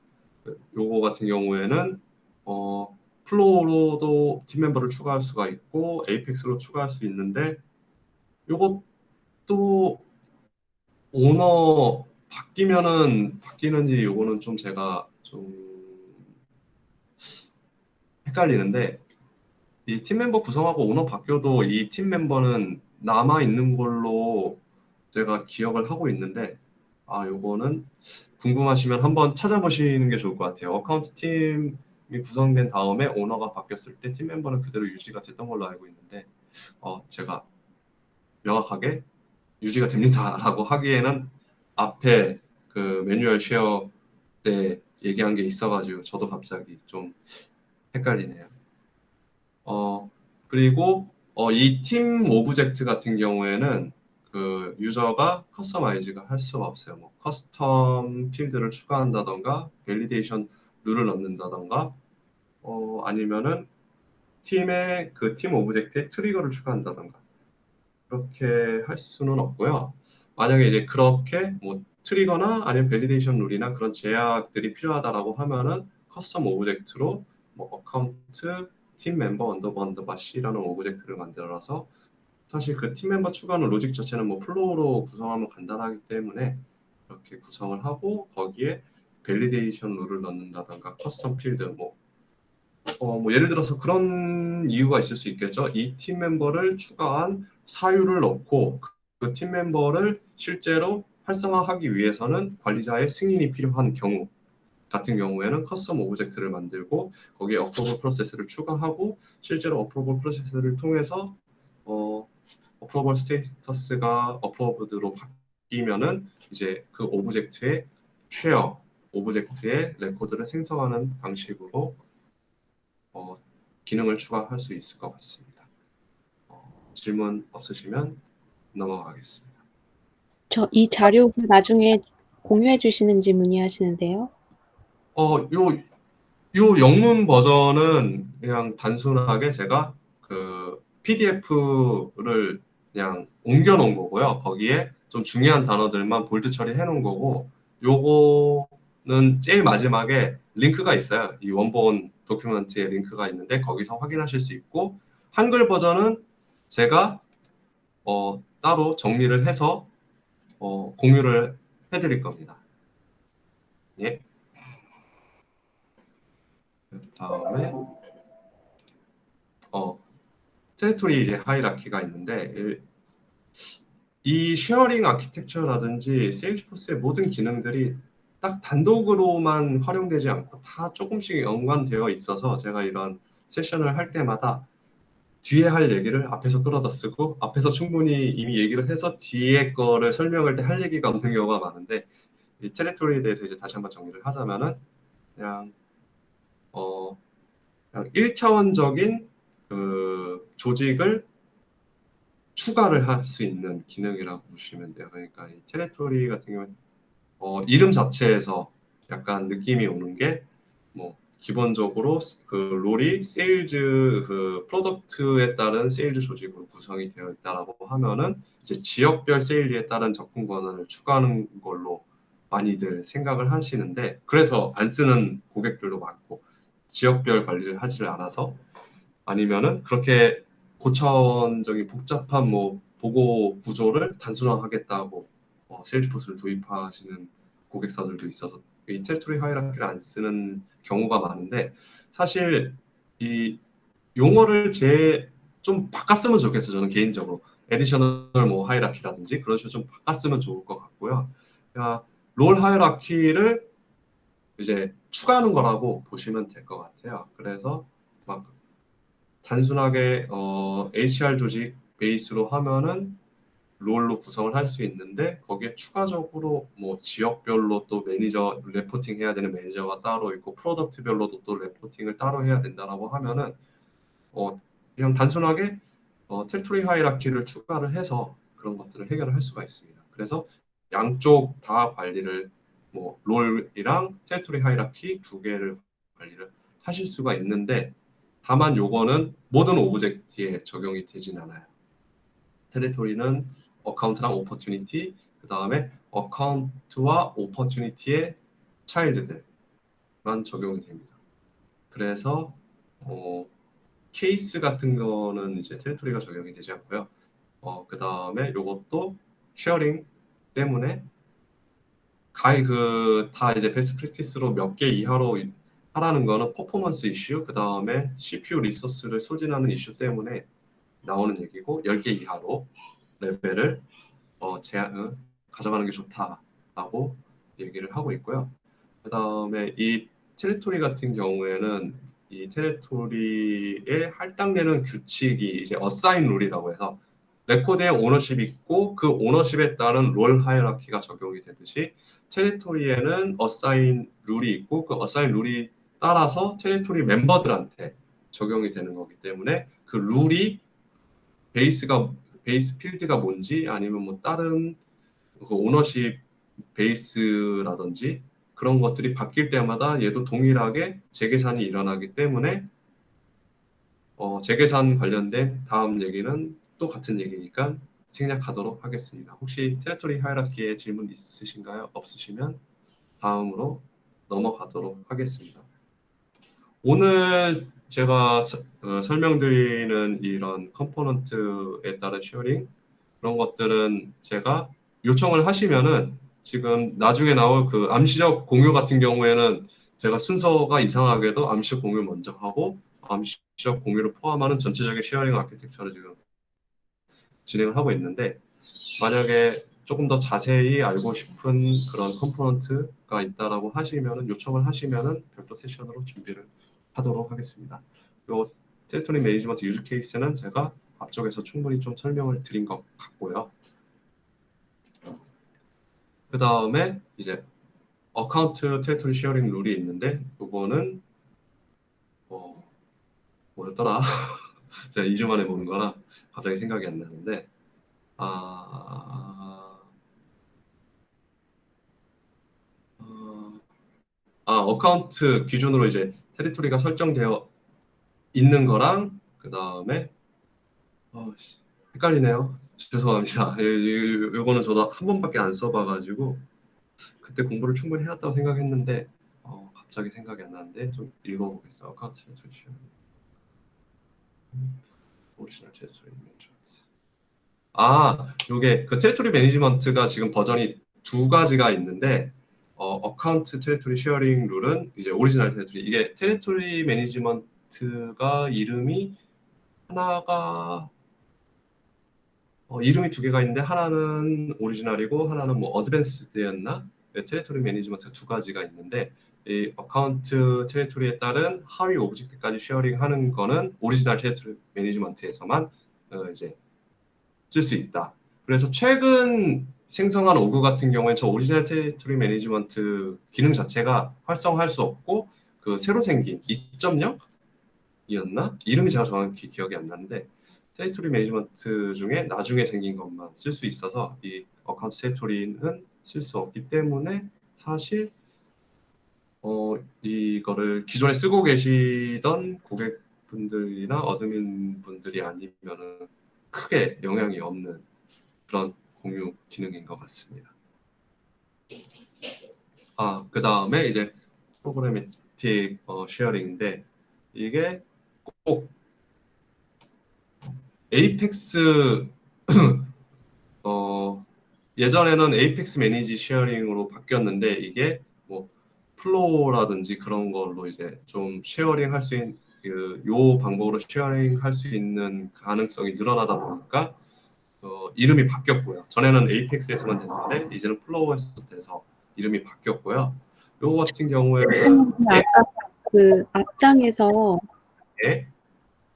요거 같은 경우에는 플로우로도 팀 멤버를 추가할 수가 있고 에이펙스로 추가할 수 있는데 요것도 오너 바뀌면은 바뀌는지 요거는 좀 제가 좀 헷갈리는데 이 팀 멤버 구성하고 오너 바뀌어도 이 팀 멤버는 남아 있는 걸로 제가 기억을 하고 있는데 요거는 궁금하시면 한번 찾아보시는 게 좋을 것 같아요. 어카운트 팀이 구성된 다음에 오너가 바뀌었을 때 팀 멤버는 그대로 유지가 됐던 걸로 알고 있는데 제가 명확하게 유지가 됩니다라고 하기에는 앞에 그 매뉴얼 쉐어 때 얘기한 게 있어가지고 저도 갑자기 좀 헷갈리네요. 그리고 이 팀 오브젝트 같은 경우에는 그 유저가 커스터마이즈가 할 수가 없어요. 뭐 커스텀 필드를 추가한다던가 밸리데이션 룰을 넣는다던가 아니면은 팀의 그 팀 오브젝트에 트리거를 추가한다던가 그렇게 할 수는 없고요. 만약에 이제 그렇게 뭐 트리거나 아니면 밸리데이션 룰이나 그런 제약들이 필요하다라고 하면은 커스텀 오브젝트로 뭐 어카운트 팀 멤버 언더바 C라는 오브젝트를 만들어서 사실 그 팀 멤버 추가하는 로직 자체는 뭐 플로우로 구성하면 간단하기 때문에 그렇게 구성을 하고 거기에 밸리데이션 룰을 넣는다던가 커스텀 필드 뭐 예를 들어서 그런 이유가 있을 수 있겠죠. 이 팀 멤버를 추가한 사유를 넣고 그 팀 멤버를 실제로 활성화하기 위해서는 관리자의 승인이 필요한 경우 같은 경우에는 커스텀 오브젝트를 만들고 거기에 어프로벌 프로세스를 추가하고 실제로 어프로벌 프로세스를 통해서 어프로벌 스테이터스가 어프로브드로 바뀌면은 이제 그 오브젝트의 쉐어 오브젝트의 레코드를 생성하는 방식으로 기능을 추가할 수 있을 것 같습니다. 질문 없으시면 넘어가겠습니다. 이 자료 나중에 공유해 주시는지 문의하시는데요. 요 영문 버전은 그냥 단순하게 제가 그 PDF를 그냥 옮겨 놓은 거고요. 거기에 좀 중요한 단어들만 볼드 처리해 놓은 거고 요거는 제일 마지막에 링크가 있어요. 이 원본 도큐멘트에 링크가 있는데 거기서 확인하실 수 있고 한글 버전은 제가 따로 정리를 해서 공유를 해드릴 겁니다. 예. 다음에 테리토리 이제 하이라키가 있는데 이 쉐어링 아키텍처라든지 세일즈포스의 모든 기능들이 딱 단독으로만 활용되지 않고 다 조금씩 연관되어 있어서 제가 이런 세션을 할 때마다 뒤에 할 얘기를 앞에서 끌어다 쓰고 앞에서 충분히 이미 얘기를 해서 뒤에 거를 설명할 때 할 얘기가 없는 경우가 많은데 이 테리토리에 대해서 이제 다시 한번 정리를 하자면은 그냥 그냥 1차원적인 그 조직을 추가를 할 수 있는 기능이라고 보시면 돼요. 그러니까 이 테리토리 같은 경우는 이름 자체에서 약간 느낌이 오는 게 뭐 기본적으로 그 롤이 세일즈 그 프로덕트에 따른 세일즈 조직으로 구성이 되어 있다라고 하면은 이제 지역별 세일즈에 따른 접근 권한을 추가하는 걸로 많이들 생각을 하시는데 그래서 안 쓰는 고객들도 많고 지역별 관리를 하질 않아서 아니면은 그렇게 고차원적인 복잡한 뭐 보고 구조를 단순화하겠다고 세일즈포스를 도입하시는 고객사들도 있어서 이 테리토리 하이라키를 안 쓰는 경우가 많은데 사실 이 용어를 좀 바꿨으면 좋겠어요. 저는 개인적으로 에디셔널 뭐 하이라키라든지 그런 식으로 좀 바꿨으면 좋을 것 같고요. 그러니까 롤 하이라키를 이제 추가하는 거라고 보시면 될 것 같아요. 그래서 막 단순하게 HR 조직 베이스로 하면은 롤로 구성을 할 수 있는데 거기에 추가적으로 뭐 지역별로 또 매니저 레포팅 해야 되는 매니저가 따로 있고 프로덕트별로도 또 레포팅을 따로 해야 된다라고 하면은 그냥 단순하게 테리토리 하이라키를 추가를 해서 그런 것들을 해결을 할 수가 있습니다. 그래서 양쪽 다 관리를 뭐 롤이랑 테리토리 하이라키 두 개를 관리를 하실 수가 있는데 다만 요거는 모든 오브젝트에 적용이 되진 않아요. 테리토리는 어카운트랑 오퍼튜니티, 그 다음에 어카운트와 오퍼튜니티의 차일드들만 적용이 됩니다. 그래서 케이스 같은 거는 이제 테리토리가 적용이 되지 않고요. 그 다음에 요것도 쉐어링 때문에 다 이제 베스트 프랙티스로 몇 개 이하로 하라는 거는 퍼포먼스 이슈, 그 다음에 CPU 리소스를 소진하는 이슈 때문에 나오는 얘기고 10개 이하로 레벨을 가져가는 게 좋다라고 얘기를 하고 있고요. 그 다음에 이 테리토리 같은 경우에는 이 테리토리에 할당되는 규칙이 이제 어사인 룰이라고 해서 레코드에 오너십이 있고 그 오너십에 따른 롤 하이라키가 적용이 되듯이 테리토리에는 어사인 룰이 있고 그 어사인 룰이 따라서 테리토리 멤버들한테 적용이 되는 거기 때문에 그 룰이 베이스 필드가 뭔지 아니면 뭐 다른 그 오너십 베이스라든지 그런 것들이 바뀔 때마다 얘도 동일하게 재계산이 일어나기 때문에 재계산 관련된 다음 얘기는 또 같은 얘기니까 생략하도록 하겠습니다. 혹시 테리토리 하이라키에 질문 있으신가요? 없으시면 다음으로 넘어가도록 하겠습니다. 오늘 제가 설명드리는 이런 컴포넌트에 따른 쉐어링 그런 것들은 제가 요청을 하시면은 지금 나중에 나올 그 암시적 공유 같은 경우에는 제가 순서가 이상하게도 암시적 공유 먼저 하고 암시적 공유를 포함하는 전체적인 쉐어링 아키텍처를 지금 진행을 하고 있는데 만약에 조금 더 자세히 알고 싶은 그런 컴포넌트가 있다라고 하시면은 요청을 하시면은 별도 세션으로 준비를 하도록 하겠습니다. 요 테리토리 매니지먼트 유즈 케이스는 제가 앞쪽에서 충분히 좀 설명을 드린 것 같고요. 그 다음에 이제 어카운트 테리토리 쉐어링 룰이 있는데 이거는 뭐였더라? 제가 2주 만에 보는 거라 갑자기 생각이 안 나는데 어카운트 기준으로 이제 테리토리가 설정되어 있는 거랑 그 다음에 헷갈리네요. 죄송합니다. 요거는 저도 한 번밖에 안 써봐가지고 그때 공부를 충분히 해왔다고 생각했는데 갑자기 생각이 안 나는데 좀 읽어보겠어요. 어카운트 테리토리 오리지널 테리토리 매니지먼트. 요게 그 테리토리 매니지먼트가 지금 버전이 두 가지가 있는데 어카운트 테리토리 쉐어링 룰은 이제 오리지널 테리토리 이게 테리토리 매니지먼트가 이름이 하나가 이름이 두 개가 있는데 하나는 오리지널이고 하나는 뭐 어드밴스드였나 테리토리 매니지먼트 두 가지가 있는데 이 어카운트 테리토리에 따른 하위 오브젝트까지 쉐어링하는 거는 오리지널 테리토리 매니지먼트에서만 이제 쓸 수 있다. 그래서 최근 생성한 오그 같은 경우에 저 오리지널 테리토리 매니지먼트 기능 자체가 활성화할 수 없고 그 새로 생긴 2.0이었나? 이름이 제가 정확히 기억이 안 나는데 테리토리 매니지먼트 중에 나중에 생긴 것만 쓸 수 있어서 이 어카운트 테리토리는 쓸 수 없기 때문에 사실 이거를 기존에 쓰고 계시던 고객분들이나 어드민 분들이 아니면은 크게 영향이 없는 그런 공유 기능인 것 같습니다. 그 다음에 이제 프로그래매틱 쉐어링인데 이게 꼭 에이펙스 예전에는 에이펙스 매니지 쉐어링으로 바뀌었는데 이게 뭐 플로우라든지 그런 걸로 이제 좀 쉐어링 할 수 있는 요 방법으로 쉐어링 할 수 있는 가능성이 늘어나다 보니까 이름이 바뀌었고요. 전에는 에이펙스에서만 됐는데 이제는 플로우에서 돼서 이름이 바뀌었고요. 요거 같은 경우에는 아까 그 앞장에서 예?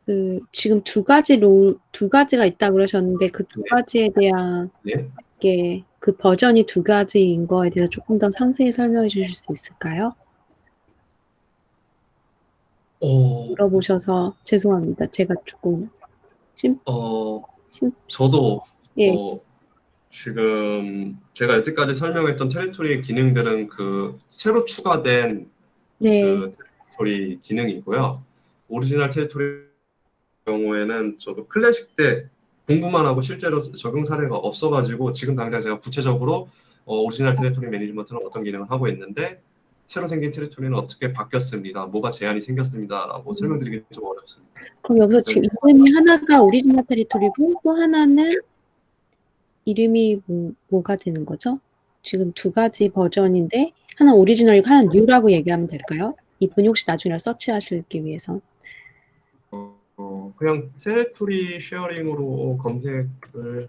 그 지금 두 가지가 있다 그러셨는데 그 두 가지에 대한 예? 게 그 버전이 두 가지인 거에 대해서 조금 더 상세히 설명해 주실 수 있을까요? 물어보셔서 죄송합니다. 제가 조금 저도 예. 지금 제가 여태까지 설명했던 테리토리의 기능들은 그 새로 추가된 네. 그 테리토리 기능이고요. 오리지널 테리토리 경우에는 저도 클래식 때 공부만 하고 실제로 적용 사례가 없어가지고 지금 당장 제가 구체적으로 오리지널 테리토리 매니지먼트는 어떤 기능을 하고 있는데 새로 생긴 테리토리는 어떻게 바뀌었습니다. 뭐가 제한이 생겼습니다라고 설명드리기 좀 어렵습니다. 그럼 여기서 지금 이름이 하나가 오리지널 테리토리고 또 하나는 이름이 뭐가 되는 거죠? 지금 두 가지 버전인데 하나 오리지널이고 하나 뉴라고 얘기하면 될까요? 이분이 혹시 나중에 서치하시기 위해서. 그냥 테리토리 쉐어링으로 검색을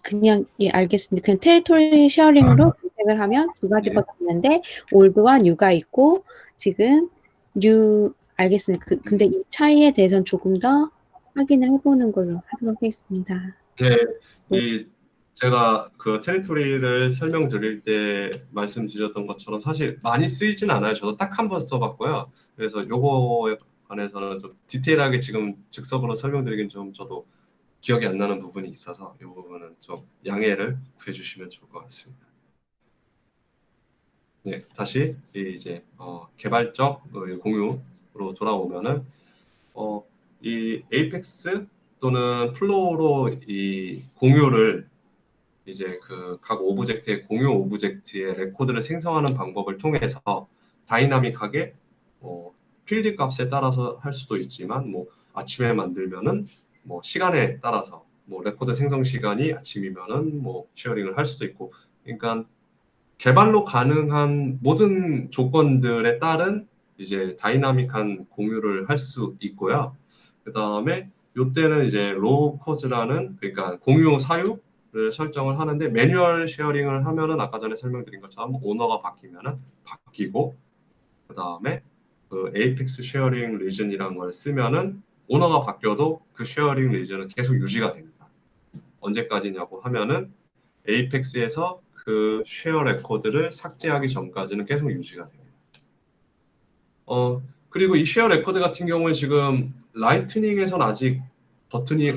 그냥 예 알겠습니다. 그냥 테리토리 쉐어링으로 검색을 하면 두 가지 버전이 있는데 올드와 뉴가 있고 지금 뉴 알겠습니다. 근데 이 차이에 대해서는 조금 더 확인을 해보는 걸로 하도록 하겠습니다. 네, 제가 그 테리토리를 설명드릴 때 말씀드렸던 것처럼 사실 많이 쓰이진 않아요. 저도 딱 한 번 써봤고요. 그래서 요거에 관해서는 좀 디테일하게 지금 즉석으로 설명드리긴 좀 저도 기억이 안 나는 부분이 있어서 이 부분은 좀 양해를 구해주시면 좋을 것 같습니다. 네, 다시 이제 개발적 공유로 돌아오면은 이 에이펙스 또는 플로우로 이 공유를 이제 그 각 오브젝트의 공유 오브젝트의 레코드를 생성하는 방법을 통해서 다이나믹하게 필드 값에 따라서 할 수도 있지만 뭐 아침에 만들면은 뭐 시간에 따라서 뭐 레코드 생성 시간이 아침이면은 뭐 쉐어링을 할 수도 있고 그러니까 개발로 가능한 모든 조건들에 따른 이제 다이나믹한 공유를 할 수 있고요. 그 다음에 이때는 이제 로우 코즈라는 그러니까 공유 사유를 설정을 하는데 매뉴얼 쉐어링을 하면은 아까 전에 설명드린 것처럼 오너가 바뀌면은 바뀌고 그 다음에 그 에이펙스 쉐어링 리전이라는 걸 쓰면은 오너가 바뀌어도 그 쉐어링 리전은 계속 유지가 됩니다. 언제까지냐고 하면은 에이펙스에서 그 쉐어 레코드를 삭제하기 전까지는 계속 유지가 됩니다. 그리고 이 쉐어 레코드 같은 경우에 지금 라이트닝에서는 아직 버튼이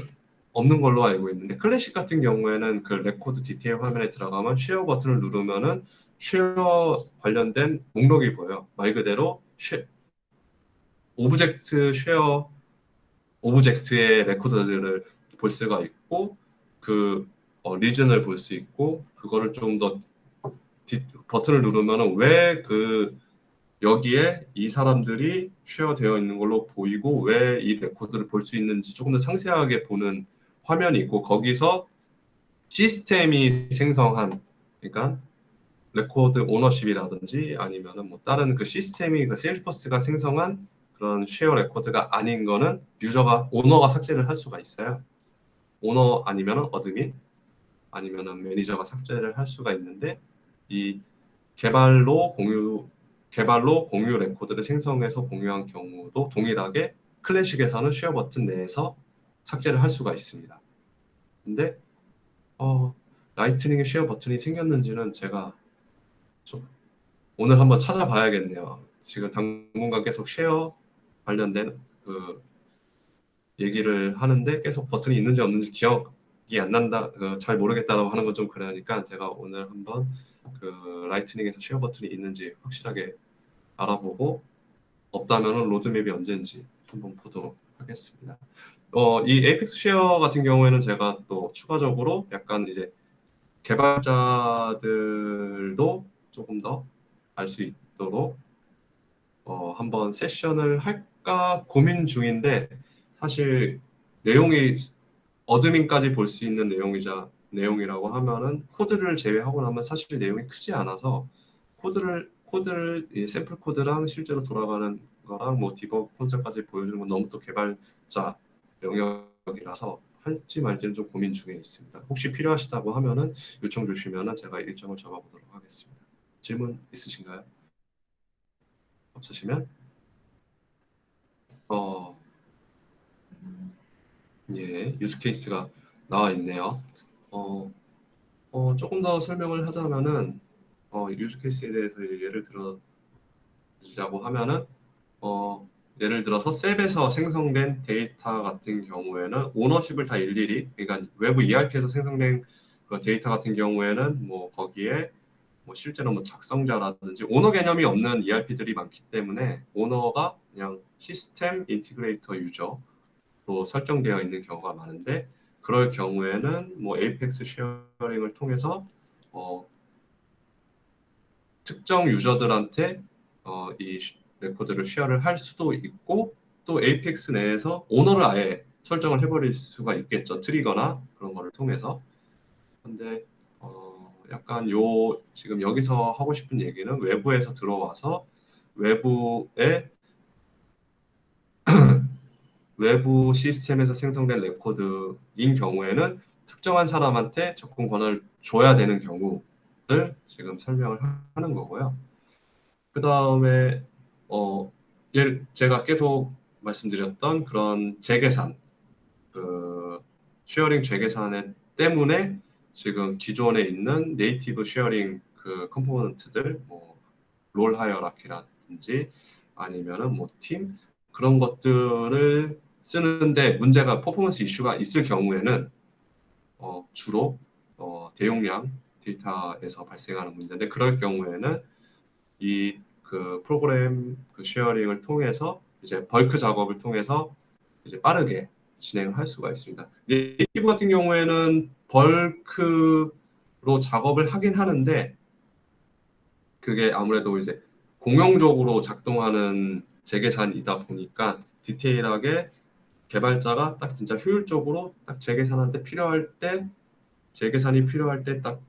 없는 걸로 알고 있는데 클래식 같은 경우에는 그 레코드 디테일 화면에 들어가면 쉐어 버튼을 누르면은 쉐어 관련된 목록이 보여요. 말 그대로 오브젝트 쉐어 오브젝트의 레코드들을 볼 수가 있고 그 리전을 볼 수 있고 그거를 좀 더 버튼을 누르면은 왜 그 여기에 이 사람들이 쉐어되어 있는 걸로 보이고 왜 이 레코드를 볼 수 있는지 조금 더 상세하게 보는 화면이 있고 거기서 시스템이 생성한 그러니까 레코드 오너십이라든지 아니면은 뭐 다른 그 시스템이 그 세일즈포스가 생성한 그런 쉐어 레코드가 아닌 거는 오너가 삭제를 할 수가 있어요. 오너 아니면은 어드민 아니면은 매니저가 삭제를 할 수가 있는데 이 개발로 공유 레코드를 생성해서 공유한 경우도 동일하게 클래식에서는 쉐어 버튼 내에서 삭제를 할 수가 있습니다. 근데 라이트닝에 쉐어 버튼이 생겼는지는 제가 좀 오늘 한번 찾아봐야겠네요. 지금 당분간 계속 쉐어 관련된 그 얘기를 하는데 계속 버튼이 있는지 없는지 기억이 안 난다, 잘 모르겠다라고 하는 건 좀 그러니까 제가 오늘 한번 그 라이트닝에서 쉐어 버튼이 있는지 확실하게 알아보고 없다면은 로드맵이 언제인지 한번 보도록 하겠습니다. 이 에이펙스 쉐어 같은 경우에는 제가 또 추가적으로 약간 이제 개발자들도 조금 더 알 수 있도록 한번 세션을 할까 고민 중인데 사실 내용이 어드민까지 볼 수 있는 내용이라고 하면은 코드를 제외하고 나면 사실 내용이 크지 않아서 코드를 이 샘플 코드랑 실제로 돌아가는 거랑 뭐 디버그 콘솔까지 보여주는 건 너무 또 개발자 영역이라서 할지 말지는 좀 고민 중에 있습니다. 혹시 필요하시다고 하면은 요청 주시면은 제가 일정을 잡아보도록 하겠습니다. 질문 있으신가요? 없으시면 어, 예, 유즈 케이스가 나와 있네요. 어, 조금 더 설명을 하자면은 유즈 케이스에 대해서 예를 들자고 하면은 예를 들어서 셉에서 생성된 데이터 같은 경우에는 오너십을 다 일일이 그러니까 외부 ERP에서 생성된 그 데이터 같은 경우에는 뭐 거기에 뭐 실제로 뭐 작성자라든지 오너 개념이 없는 ERP들이 많기 때문에 오너가 그냥 시스템 인티그레이터 유저로 설정되어 있는 경우가 많은데 그럴 경우에는 뭐 에이펙스 쉐어링을 통해서 특정 유저들한테 이 레코드를 쉐어를 할 수도 있고 또 에이펙스 내에서 오너를 아예 설정을 해버릴 수가 있겠죠. 트리거나 그런 거를 통해서. 근데 약간 지금 여기서 하고 싶은 얘기는 외부에서 들어와서 외부의 외부 시스템에서 생성된 레코드인 경우에는 특정한 사람한테 접근 권한을 줘야 되는 경우를 지금 설명을 하는 거고요. 그 다음에 제가 계속 말씀드렸던 그런 재계산, 그 쉐어링 재계산 때문에 지금 기존에 있는 네이티브 쉐어링 그 컴포넌트들, 뭐 롤 하이어라키라든지 아니면은 뭐 팀 그런 것들을 쓰는데 문제가 퍼포먼스 이슈가 있을 경우에는 주로 대용량 데이터에서 발생하는 문제인데 그럴 경우에는 이 그 프로그램 그 쉐어링을 통해서 이제 벌크 작업을 통해서 이제 빠르게 진행할 수가 있습니다. 네이티브 같은 경우에는 벌크로 작업을 하긴 하는데 그게 아무래도 이제 공용적으로 작동하는 재계산이다 보니까 디테일하게 개발자가 딱 진짜 효율적으로 딱 재계산한테 필요할 때 재계산이 필요할 때 딱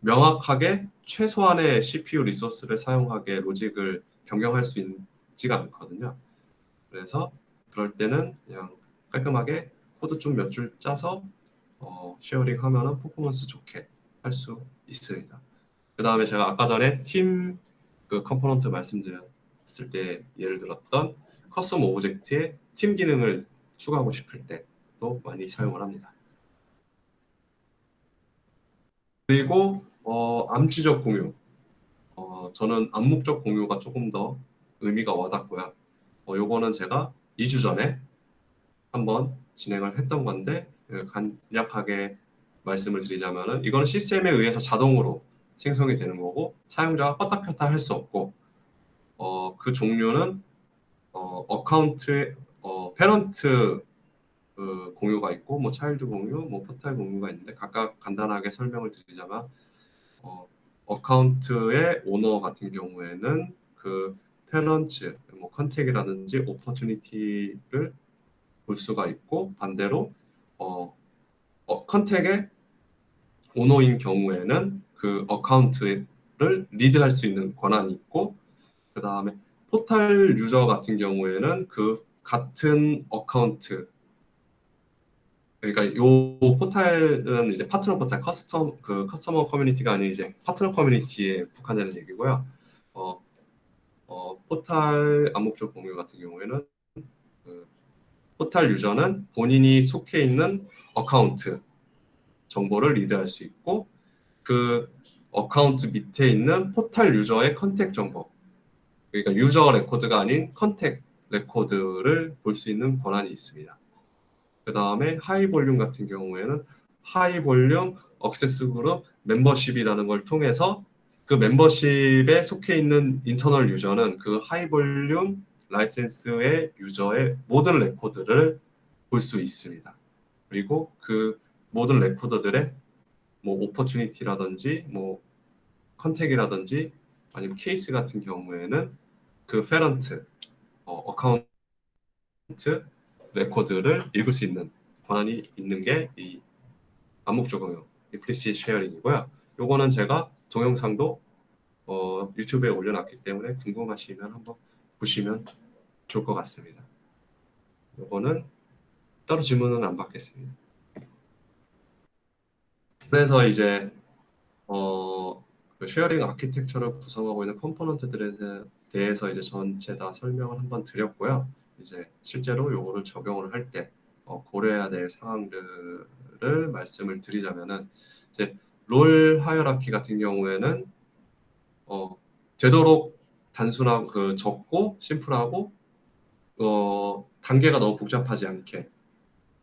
명확하게 최소한의 CPU 리소스를 사용하게 로직을 변경할 수 있지가 않거든요. 그래서 그럴 때는 그냥 깔끔하게 코드 좀 몇 줄 짜서 쉐어링 하면은 퍼포먼스 좋게 할 수 있습니다. 그 다음에 제가 아까 전에 팀 그 컴포넌트 말씀드렸을 때 예를 들었던 커스텀 오브젝트에 팀 기능을 추가하고 싶을 때도 많이 사용을 합니다. 그리고 암시적 공유. 저는 암묵적 공유가 조금 더 의미가 와닿고요. 요거는 제가 2주 전에 한번 진행을 했던 건데 간략하게 말씀을 드리자면은 이거는 시스템에 의해서 자동으로 생성이 되는 거고 사용자가 껐다 켰다 할 수 없고 그 종류는 어카운트 페런트 공유가 있고 뭐 차일드 공유, 뭐 포탈 공유가 있는데 각각 간단하게 설명을 드리자면 어카운트의 오너 같은 경우에는 그 페런츠, 뭐 컨택이라든지 오퍼튜니티를 볼 수가 있고 반대로 컨택의 오너인 경우에는 그 어카운트를 리드할 수 있는 권한이 있고 그 다음에 포탈 유저 같은 경우에는 그 같은 어카운트를 그러니까 요 포탈은 이제 파트너 포탈, 커스터머 커뮤니티가 아닌 이제 파트너 커뮤니티에 국한되는 얘기고요. 어, 포탈 암묵적 공유 같은 경우에는 그 포탈 유저는 본인이 속해 있는 어카운트 정보를 리드할 수 있고 그 어카운트 밑에 있는 포탈 유저의 컨택 정보, 그러니까 유저 레코드가 아닌 컨택 레코드를 볼 수 있는 권한이 있습니다. 그 다음에 하이 볼륨 같은 경우에는 하이 볼륨 억세스 그룹 멤버십이라는 걸 통해서 그 멤버십에 속해 있는 인터널 유저는 그 하이 볼륨 라이센스의 유저의 모든 레코드를 볼 수 있습니다. 그리고 그 모든 레코드들의 뭐 오퍼튜니티라든지 뭐 컨택이라든지 아니면 케이스 같은 경우에는 그 페런트 어카운트 레코드를 읽을 수 있는 권한이 있는 게 이 암묵적 응용 implicit sharing이고요. 요거는 제가 동영상도 유튜브에 올려놨기 때문에 궁금하시면 한번 보시면 좋을 것 같습니다. 요거는 따로 질문은 안 받겠습니다. 그래서 이제 그 쉐어링 아키텍처를 구성하고 있는 컴포넌트들에 대해서 이제 전체 다 설명을 한번 드렸고요. 이제 실제로 요거를 적용을 할 때 고려해야 될 사항들을 말씀을 드리자면은 이제 롤 하이어라키 같은 경우에는 되도록 단순하고 적고 심플하고 단계가 너무 복잡하지 않게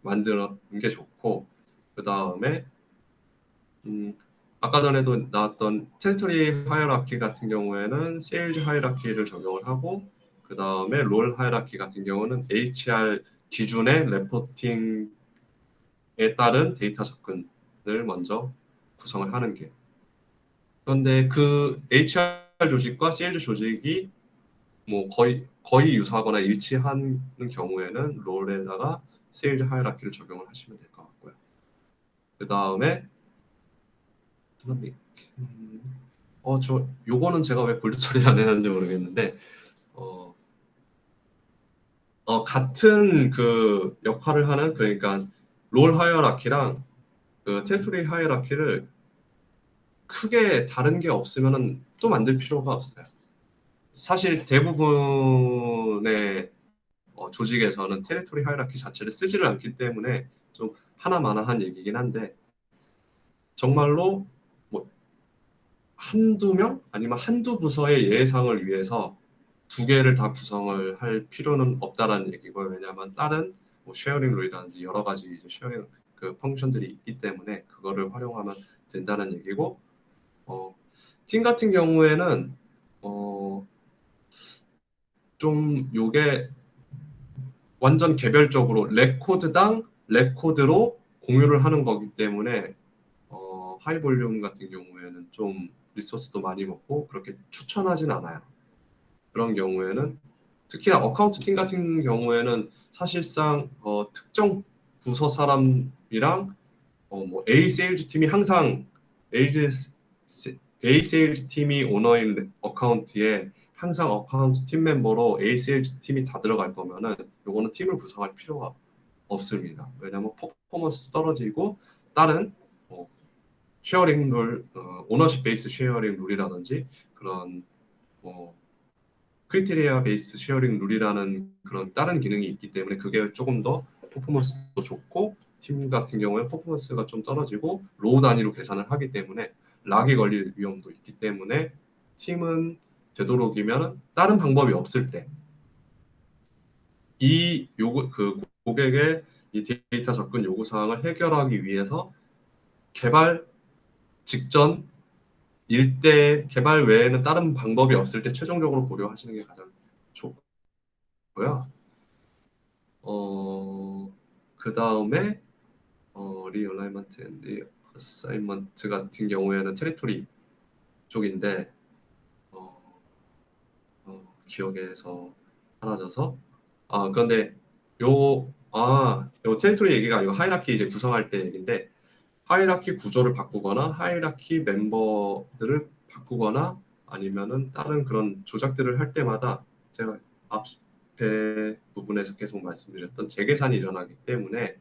만드는 게 좋고 그 다음에 아까 전에도 나왔던 테리토리 하이어라키 같은 경우에는 세일즈 하이어라키를 적용을 하고 그 다음에 롤 하이어라키 같은 경우는 HR 기준의 레포팅에 따른 데이터 접근을 먼저 구성을 하는 게 그런데 그 HR 조직과 세일즈 조직이 뭐 거의 유사하거나 일치하는 경우에는 롤에다가 세일즈 하이어라키를 적용을 하시면 될 것 같고요. 그 다음에 요거는 제가 왜 골드 처리를 안 해놨는지 모르겠는데, 같은 그 역할을 하는, 그러니까 롤 하이어라키랑 그 테리토리 하이어라키를 크게 다른 게 없으면은 또 만들 필요가 없어요. 사실 대부분의 조직에서는 테리토리 하이어라키 자체를 쓰지를 않기 때문에 좀 하나마나한 얘기긴 한데, 정말로 뭐 한두 명 아니면 한두 부서의 예상을 위해서 두 개를 다 구성을 할 필요는 없다라는 얘기고요. 왜냐하면 다른 뭐 쉐어링 룰이라든지 여러 가지 이제 쉐어링 그 펑션들이 있기 때문에 그거를 활용하면 된다는 얘기고, 팀 같은 경우에는 좀 요게 완전 개별적으로 레코드당 레코드로 공유를 하는 거기 때문에 하이 볼륨 같은 경우에는 좀 리소스도 많이 먹고 그렇게 추천하진 않아요. 그런 경우에는 특히나 어카운트 팀 같은 경우에는 사실상 특정 부서 사람이랑 뭐 A 세일즈 팀이 항상 A, A 세일즈 팀이 오너인 어카운트에 항상 어카운트 팀 멤버로 A 세일즈 팀이 다 들어갈 거면은 요거는 팀을 구성할 필요가 없습니다. 왜냐하면 퍼포먼스도 떨어지고 다른 쉐어링 룰, 오너십 베이스 쉐어링 룰이라든지 그런 크리테리아 베이스 쉐어링 룰이라는 그런 다른 기능이 있기 때문에 그게 조금 더 퍼포먼스도 좋고 팀 같은 경우에 퍼포먼스가 좀 떨어지고 로우 단위로 계산을 하기 때문에 락이 걸릴 위험도 있기 때문에 팀은 되도록이면 다른 방법이 없을 때 이 요구 그 고객의 이 데이터 접근 요구 사항을 해결하기 위해서 개발 직전 일대 개발 외에는 다른 방법이 없을 때 최종적으로 고려하시는 게 가장 좋고요. 그 다음에 리얼라이먼트 앤 리어사이먼트 같은 경우에는 테리토리 쪽인데 기억에서 사라져서 그런데 요 테리토리 얘기가 요 하이라키 이제 구성할 때 얘기인데 하이라키 구조를 바꾸거나 하이라키 멤버들을 바꾸거나 아니면은 다른 그런 조작들을 할 때마다 제가 앞에 부분에서 계속 말씀드렸던 재계산이 일어나기 때문에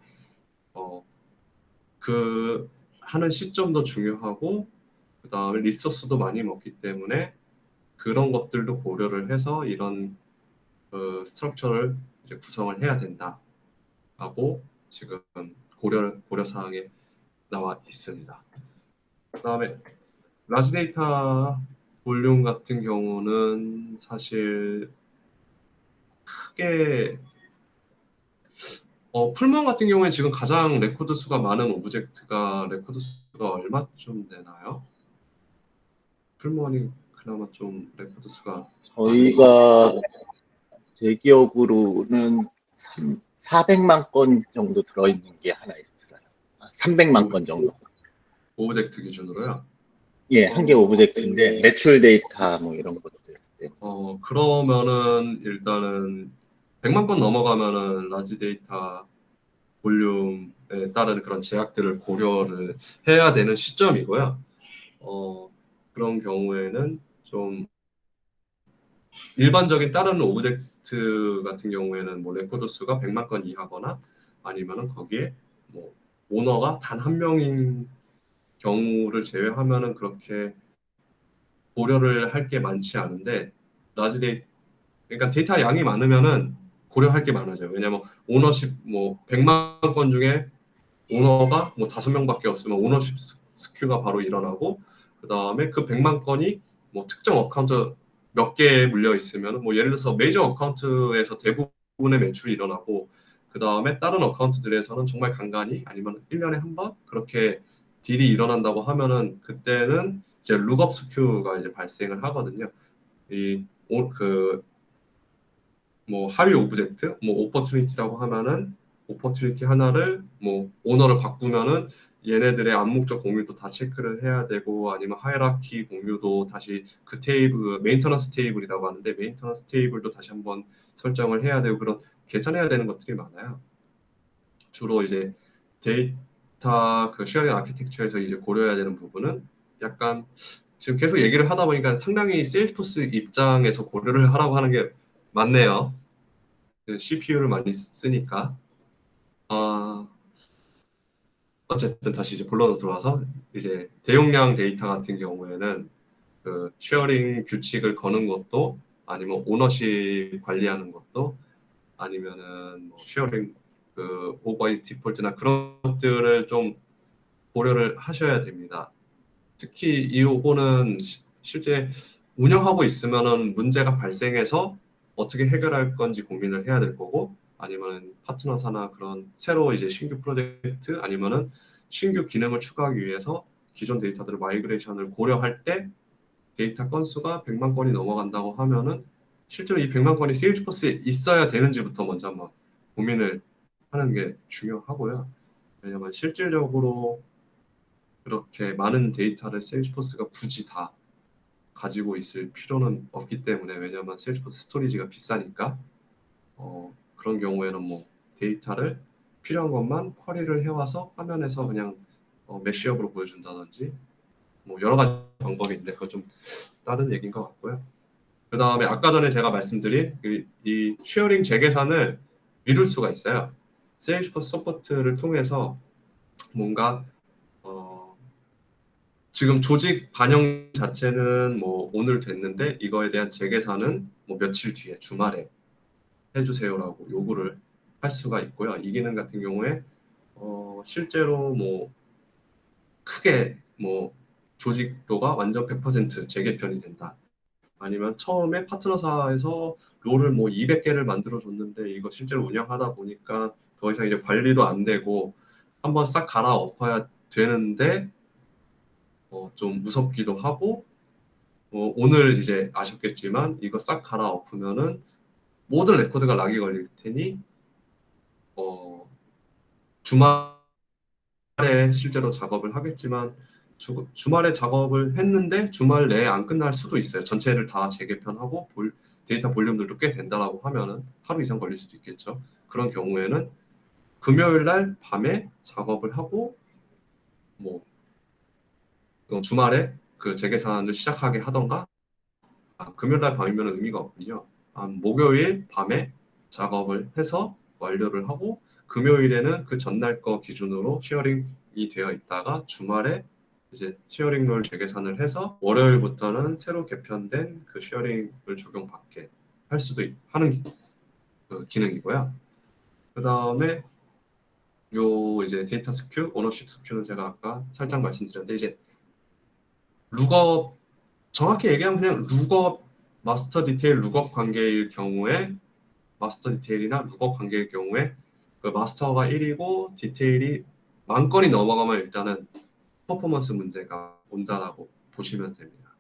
그 하는 시점도 중요하고 그 다음에 리소스도 많이 먹기 때문에 그런 것들도 고려를 해서 이런 스트럭처를 이제 구성을 해야 된다라고 지금 고려 사항에 나와 있습니다. 그 다음에 라지 데이터 볼륨 같은 경우는 사실 크게 풀몬 같은 경우에 지금 가장 레코드 수가 많은 오브젝트가 레코드 수가 얼마쯤 되나요? 풀몬이 그나마 좀 레코드 수가 저희가 제 기억으로는 400만 건 정도 들어있는 게 하나 있어요. 300만 건 정도. 오브젝트 기준으로요. 예, 한 개 오브젝트인데 매출 데이터 뭐 이런 것들. 그러면은 일단은 100만 건 넘어가면은 라지 데이터 볼륨에 따른 그런 제약들을 고려를 해야 되는 시점이고요. 그런 경우에는 좀 일반적인 다른 오브젝트 같은 경우에는 뭐 레코드 수가 100만 건 이하거나 아니면은 거기에 뭐 오너가 단 한 명인 경우를 제외하면은 그렇게 고려를 할 게 많지 않은데 라지 데이터 그러니까 데이터 양이 많으면은 고려할 게 많아져요. 왜냐면 오너십 뭐 100만 건 중에 오너가 뭐 5명밖에 없으면 오너십 스큐가 바로 일어나고 그 다음에 그 100만 건이 뭐 특정 어카운트 몇 개에 물려 있으면 뭐 예를 들어서 메이저 어카운트에서 대부분의 매출이 일어나고 그 다음에 다른 어카운트들에서는 정말 간간히 아니면 1년에 한 번 그렇게 딜이 일어난다고 하면은 그때는 이제 룩업 스큐가 이제 발생을 하거든요. 뭐 하위 오브젝트, 뭐 오퍼튜니티라고 하면은 오퍼튜니티 하나를 뭐 오너를 바꾸면은 얘네들의 암묵적 공유도 다 체크를 해야 되고 아니면 하이라키 공유도 다시 그 테이블 메인터넌스 테이블이라고 하는데 메인터넌스 테이블도 다시 한번 설정을 해야 되고 그런 계산해야 되는 것들이 많아요. 주로 이제 데이터 그 쉐어링 아키텍처에서 이제 고려해야 되는 부분은 약간 지금 계속 얘기를 하다 보니까 상당히 세일즈포스 입장에서 고려를 하라고 하는 게 맞네요. 그 CPU를 많이 쓰니까. 아, 어쨌든 다시 이제 본론으로 들어와서 이제 대용량 데이터 같은 경우에는 그 쉐어링 규칙을 거는 것도 아니면 오너십 관리하는 것도 아니면은 뭐 쉐어링 그 오버이 디폴트나 그런 것들을 좀 고려를 하셔야 됩니다. 특히 이 요거는 실제 운영하고 있으면은 문제가 발생해서 어떻게 해결할 건지 고민을 해야 될 거고 아니면 파트너사나 그런 새로 이제 신규 프로젝트 아니면은 신규 기능을 추가하기 위해서 기존 데이터들을 마이그레이션을 고려할 때 데이터 건수가 100만 건이 넘어간다고 하면은 실제로 이 100만 건이 세일즈포스에 있어야 되는지부터 먼저 한번 고민을 하는 게 중요하고요. 왜냐면 실질적으로 그렇게 많은 데이터를 세일즈포스가 굳이 다 가지고 있을 필요는 없기 때문에 왜냐하면 세일즈포스 스토리지가 비싸니까 그런 경우에는 뭐 데이터를 필요한 것만 쿼리를 해와서 화면에서 그냥 메시업으로 보여준다든지 뭐 여러 가지 방법이 있는데 그건 좀 다른 얘기인 것 같고요. 그 다음에 아까 전에 제가 말씀드린 이 쉐어링 재계산을 미룰 수가 있어요. 세일즈포스 서포트를 통해서 뭔가 지금 조직 반영 자체는 뭐 오늘 됐는데 이거에 대한 재계산은 뭐 며칠 뒤에 주말에 해주세요라고 요구를 할 수가 있고요. 이 기능 같은 경우에 실제로 뭐 크게 뭐 조직도가 완전 100% 재개편이 된다. 아니면 처음에 파트너사에서 롤을 뭐 200개를 만들어 줬는데 이거 실제로 운영하다 보니까 더 이상 이제 관리도 안 되고 한번 싹 갈아엎어야 되는데 좀 무섭기도 하고 오늘 이제 아셨겠지만 이거 싹 갈아엎으면은 모든 레코드가 락이 걸릴 테니 주말에 실제로 작업을 하겠지만 주말에 작업을 했는데 주말 내에 안 끝날 수도 있어요. 전체를 다 재개편하고 데이터 볼륨들도 꽤 된다라고 하면은 하루 이상 걸릴 수도 있겠죠. 그런 경우에는 금요일 날 밤에 작업을 하고 뭐 주말에 그 재계산을 시작하게 하던가 금요일 날 밤이면 의미가 없군요. 목요일 밤에 작업을 해서 완료를 하고 금요일에는 그 전날 거 기준으로 쉐어링이 되어 있다가 주말에 이제 쉐어링 룰 재계산을 해서 월요일부터는 새로 개편된 그 쉐어링을 적용받게 할 수도 하는 그 기능이고요. 그 다음에 요 이제 데이터 스큐, 오너십 스큐는 제가 아까 살짝 말씀드렸는데 이제 룩업 정확히 얘기하면 그냥 룩업 마스터 디테일 룩업 관계일 경우에 마스터 디테일이나 룩업 관계일 경우에 그 마스터가 1이고 디테일이 만 건이 넘어가면 일단은 퍼포먼스 문제가 온다라고 보시면 됩니다.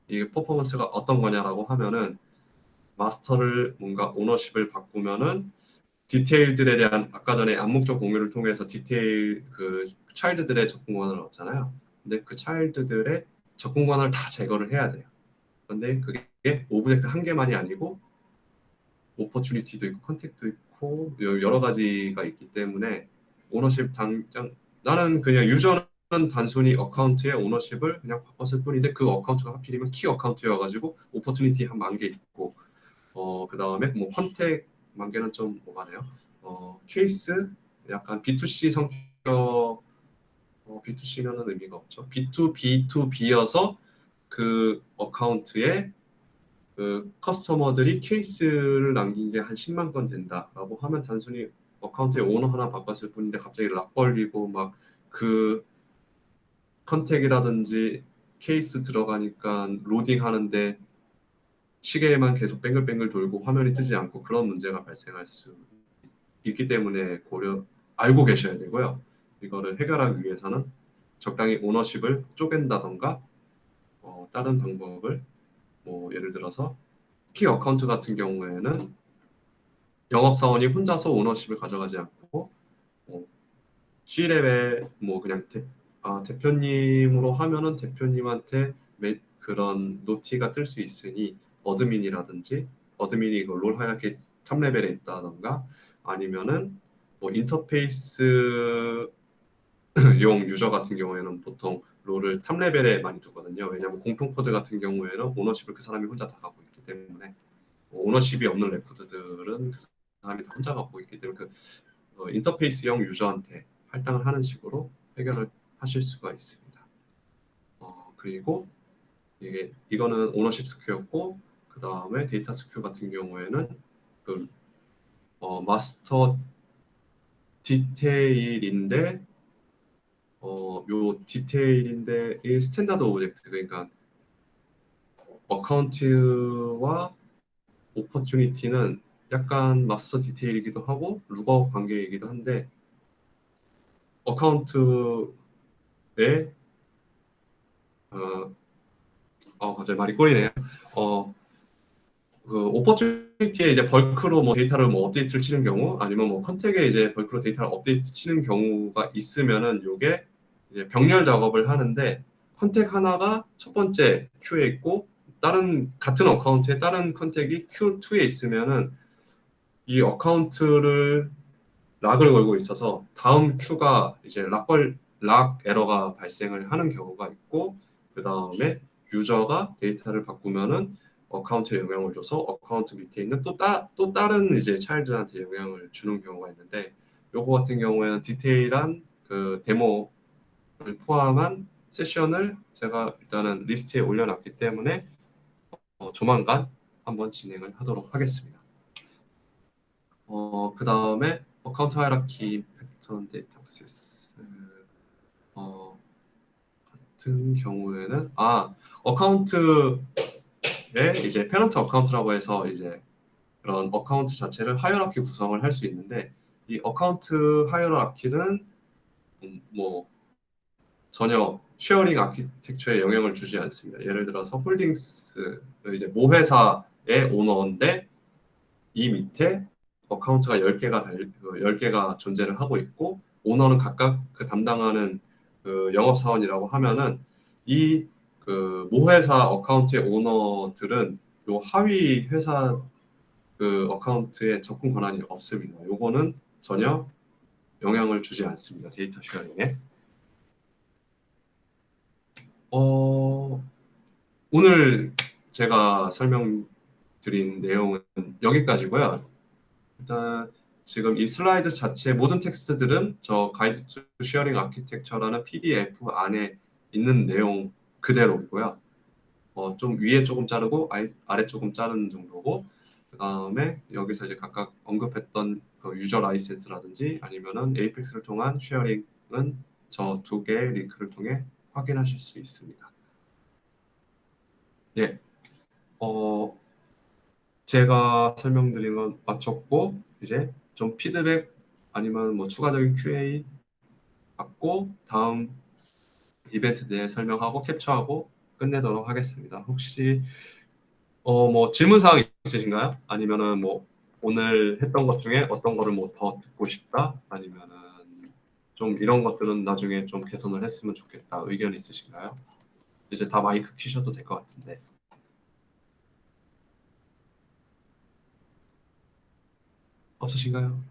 이게 퍼포먼스가 어떤 거냐라고 하면은 마스터를 뭔가 오너십을 바꾸면은 디테일들에 대한 아까 전에 암묵적 공유를 통해서 디테일 그 차일드들의 접근 권한을 얻잖아요. 근데 그 차일드들의 접근 권한을 다 제거를 해야 돼요. 근데 그게 오브젝트 한 개만이 아니고 오퍼추니티도 있고 컨택도 있고 여러 가지가 있기 때문에 오너십 당장 나는 그냥 유저는 단순히 어카운트의 오너십을 그냥 바꿨을 뿐인데 그 어카운트가 하필이면 키 어카운트여가지고 오퍼추니티 한 10,000개 있고 그 다음에 뭐 컨택 10,000개는 좀 오가네요. 케이스 약간 B2C 성격 B2C면은 의미가 없죠. B2B2B여서 그 어카운트에 그 커스터머들이 케이스를 남긴 게 한 10만 건 된다라고 하면 단순히 어카운트에 오너 하나 바꿨을 뿐인데 갑자기 락 걸리고 막 그 컨택이라든지 케이스 들어가니까 로딩 하는데 시계만 계속 뱅글뱅글 돌고 화면이 뜨지 않고 그런 문제가 발생할 수 있기 때문에 알고 계셔야 되고요. 이거를 해결하기 위해서는 적당히 오너십을 쪼갠다던가 다른 방법을 뭐 예를 들어서 키 어카운트 같은 경우에는 영업사원이 혼자서 오너십을 가져가지 않고 C레벨 뭐 그냥 대표님으로 하면은 대표님한테 그런 노티가 뜰 수 있으니 어드민이라든지 어드민이 그 롤 하얗게 탑 레벨에 있다던가 아니면은 뭐 인터페이스 용 유저 같은 경우에는 보통 롤을 탑 레벨에 많이 두거든요. 왜냐하면 공통 코드 같은 경우에는 오너십을 그 사람이 혼자 다 갖고 있기 때문에 오너십이 없는 레코드들은 그 사람이 다 혼자 갖고 있기 때문에 그 인터페이스형 유저한테 할당을 하는 식으로 해결을 하실 수가 있습니다. 그리고 이거는 오너십 스큐였고 그 다음에 데이터 스큐 같은 경우에는 그 마스터 디테일인데 요 디테일인데 이 스탠다드 오브젝트 그러니까 어카운트와 오퍼추니티는 약간 마스터 디테일이기도 하고 룩업 관계이기도 한데 어카운트에 갑자기 말이 꼬이네요. 그 오퍼추니티에 이제 벌크로 뭐 데이터를 뭐 업데이트를 치는 경우 아니면 뭐 컨택에 이제 벌크로 데이터를 업데이트 치는 경우가 있으면은 요게 이제 병렬 작업을 하는데 컨택 하나가 첫 번째 큐에 있고 다른 같은 어카운트에 다른 컨택이 Q2에 있으면은 이 어카운트를 락을 걸고 있어서 다음 큐가 이제 락 에러가 발생을 하는 경우가 있고 그 다음에 유저가 데이터를 바꾸면은 어카운트에 영향을 줘서 어카운트 밑에 있는 또 다른 이제 차일드한테 영향을 주는 경우가 있는데 요거 같은 경우에는 디테일한 그 데모를 포함한 세션을 제가 일단은 리스트에 올려놨기 때문에 조만간 한번 진행을 하도록 하겠습니다. 그 다음에 어카운트 하이라키 패턴 데이터 액세스 같은 경우에는 어카운트에 이제 페런트 어카운트라고 해서 이제 그런 어카운트 자체를 하이라키 구성을 할 수 있는데 이 어카운트 하이라키는 뭐 전혀 쉐어링 아키텍처에 영향을 주지 않습니다. 예를 들어서 홀딩스 이제 모 회사의 오너인데 이 밑에 어카운트가 10개가 존재를 하고 있고 오너는 각각 그 담당하는 그 영업사원이라고 하면은 이 그 모 회사 어카운트의 오너들은 요 하위 회사 그 어카운트에 접근 권한이 없습니다. 요거는 전혀 영향을 주지 않습니다. 데이터 쉐어링에. 오늘 제가 설명드린 내용은 여기까지고요. 일단 지금 이 슬라이드 자체 모든 텍스트들은 저 가이드 투 쉐어링 아키텍처라는 PDF 안에 있는 내용 그대로이고요. 좀 위에 조금 자르고 아래 조금 자르는 정도고, 그 다음에 여기서 이제 각각 언급했던 그 유저 라이센스라든지 아니면은 에이펙스를 통한 쉐어링은 저 두 개의 링크를 통해 확인하실 수 있습니다. 예, 제가 설명드린 건 마쳤고, 이제 좀 피드백 아니면 뭐 추가적인 QA 받고 다음 이벤트 대해 설명하고 캡처하고 끝내도록 하겠습니다. 혹시 뭐 질문 사항 있으신가요? 아니면은 뭐 오늘 했던 것 중에 어떤 거를 뭐 더 듣고 싶다? 아니면은 좀 이런 것들은 나중에 좀 개선을 했으면 좋겠다. 의견 있으신가요? 이제 다 마이크 키셔도 될 것 같은데. 없으신가요?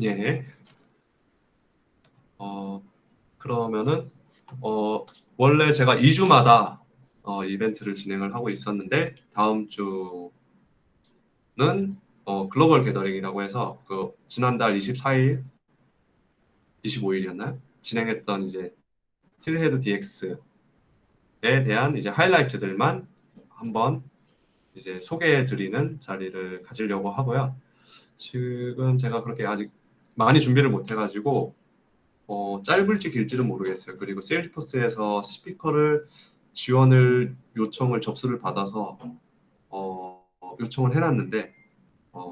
예. 그러면은 원래 제가 2주마다 이벤트를 진행을 하고 있었는데 다음 주는 글로벌 게더링이라고 해서 그 지난달 24일, 25일이었나요? 진행했던 이제 틸헤드 DX에 대한 이제 하이라이트들만 한번 이제 소개해드리는 자리를 가지려고 하고요. 지금 제가 그렇게 아직 많이 준비를 못 해가지고 짧을지 길지는 모르겠어요. 그리고 세일즈포스에서 스피커를 지원을 요청을 접수를 받아서 요청을 해놨는데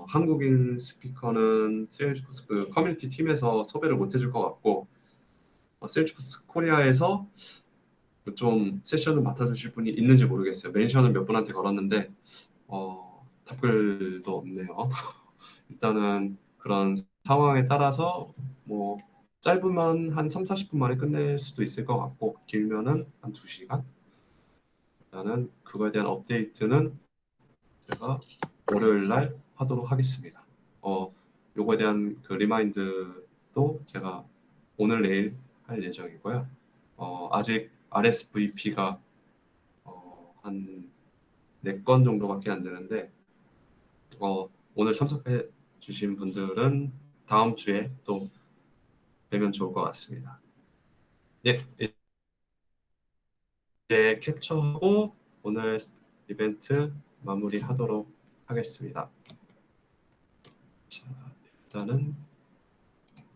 한국인 스피커는 세일즈포스 그 커뮤니티 팀에서 섭외를 못 해줄 것 같고 세일즈포스 코리아에서 좀 세션을 맡아주실 분이 있는지 모르겠어요. 멘션을 몇 분한테 걸었는데 답글도 없네요. 일단은 그런 상황에 따라서 뭐 짧으면 한 3, 40분 만에 끝낼 수도 있을 것 같고 길면은 한 2시간. 일단은 그거에 대한 업데이트는 제가 월요일 날 하도록 하겠습니다. 요거에 대한 그 리마인드도 제가 오늘 내일 할 예정이고요. 아직 RSVP가 한 4건 정도밖에 안 되는데 오늘 참석해 주신 분들은 다음 주에 또 뵈면 좋을 것 같습니다. 예, 이제 캡처하고 오늘 이벤트 마무리하도록 하겠습니다. 자, 일단은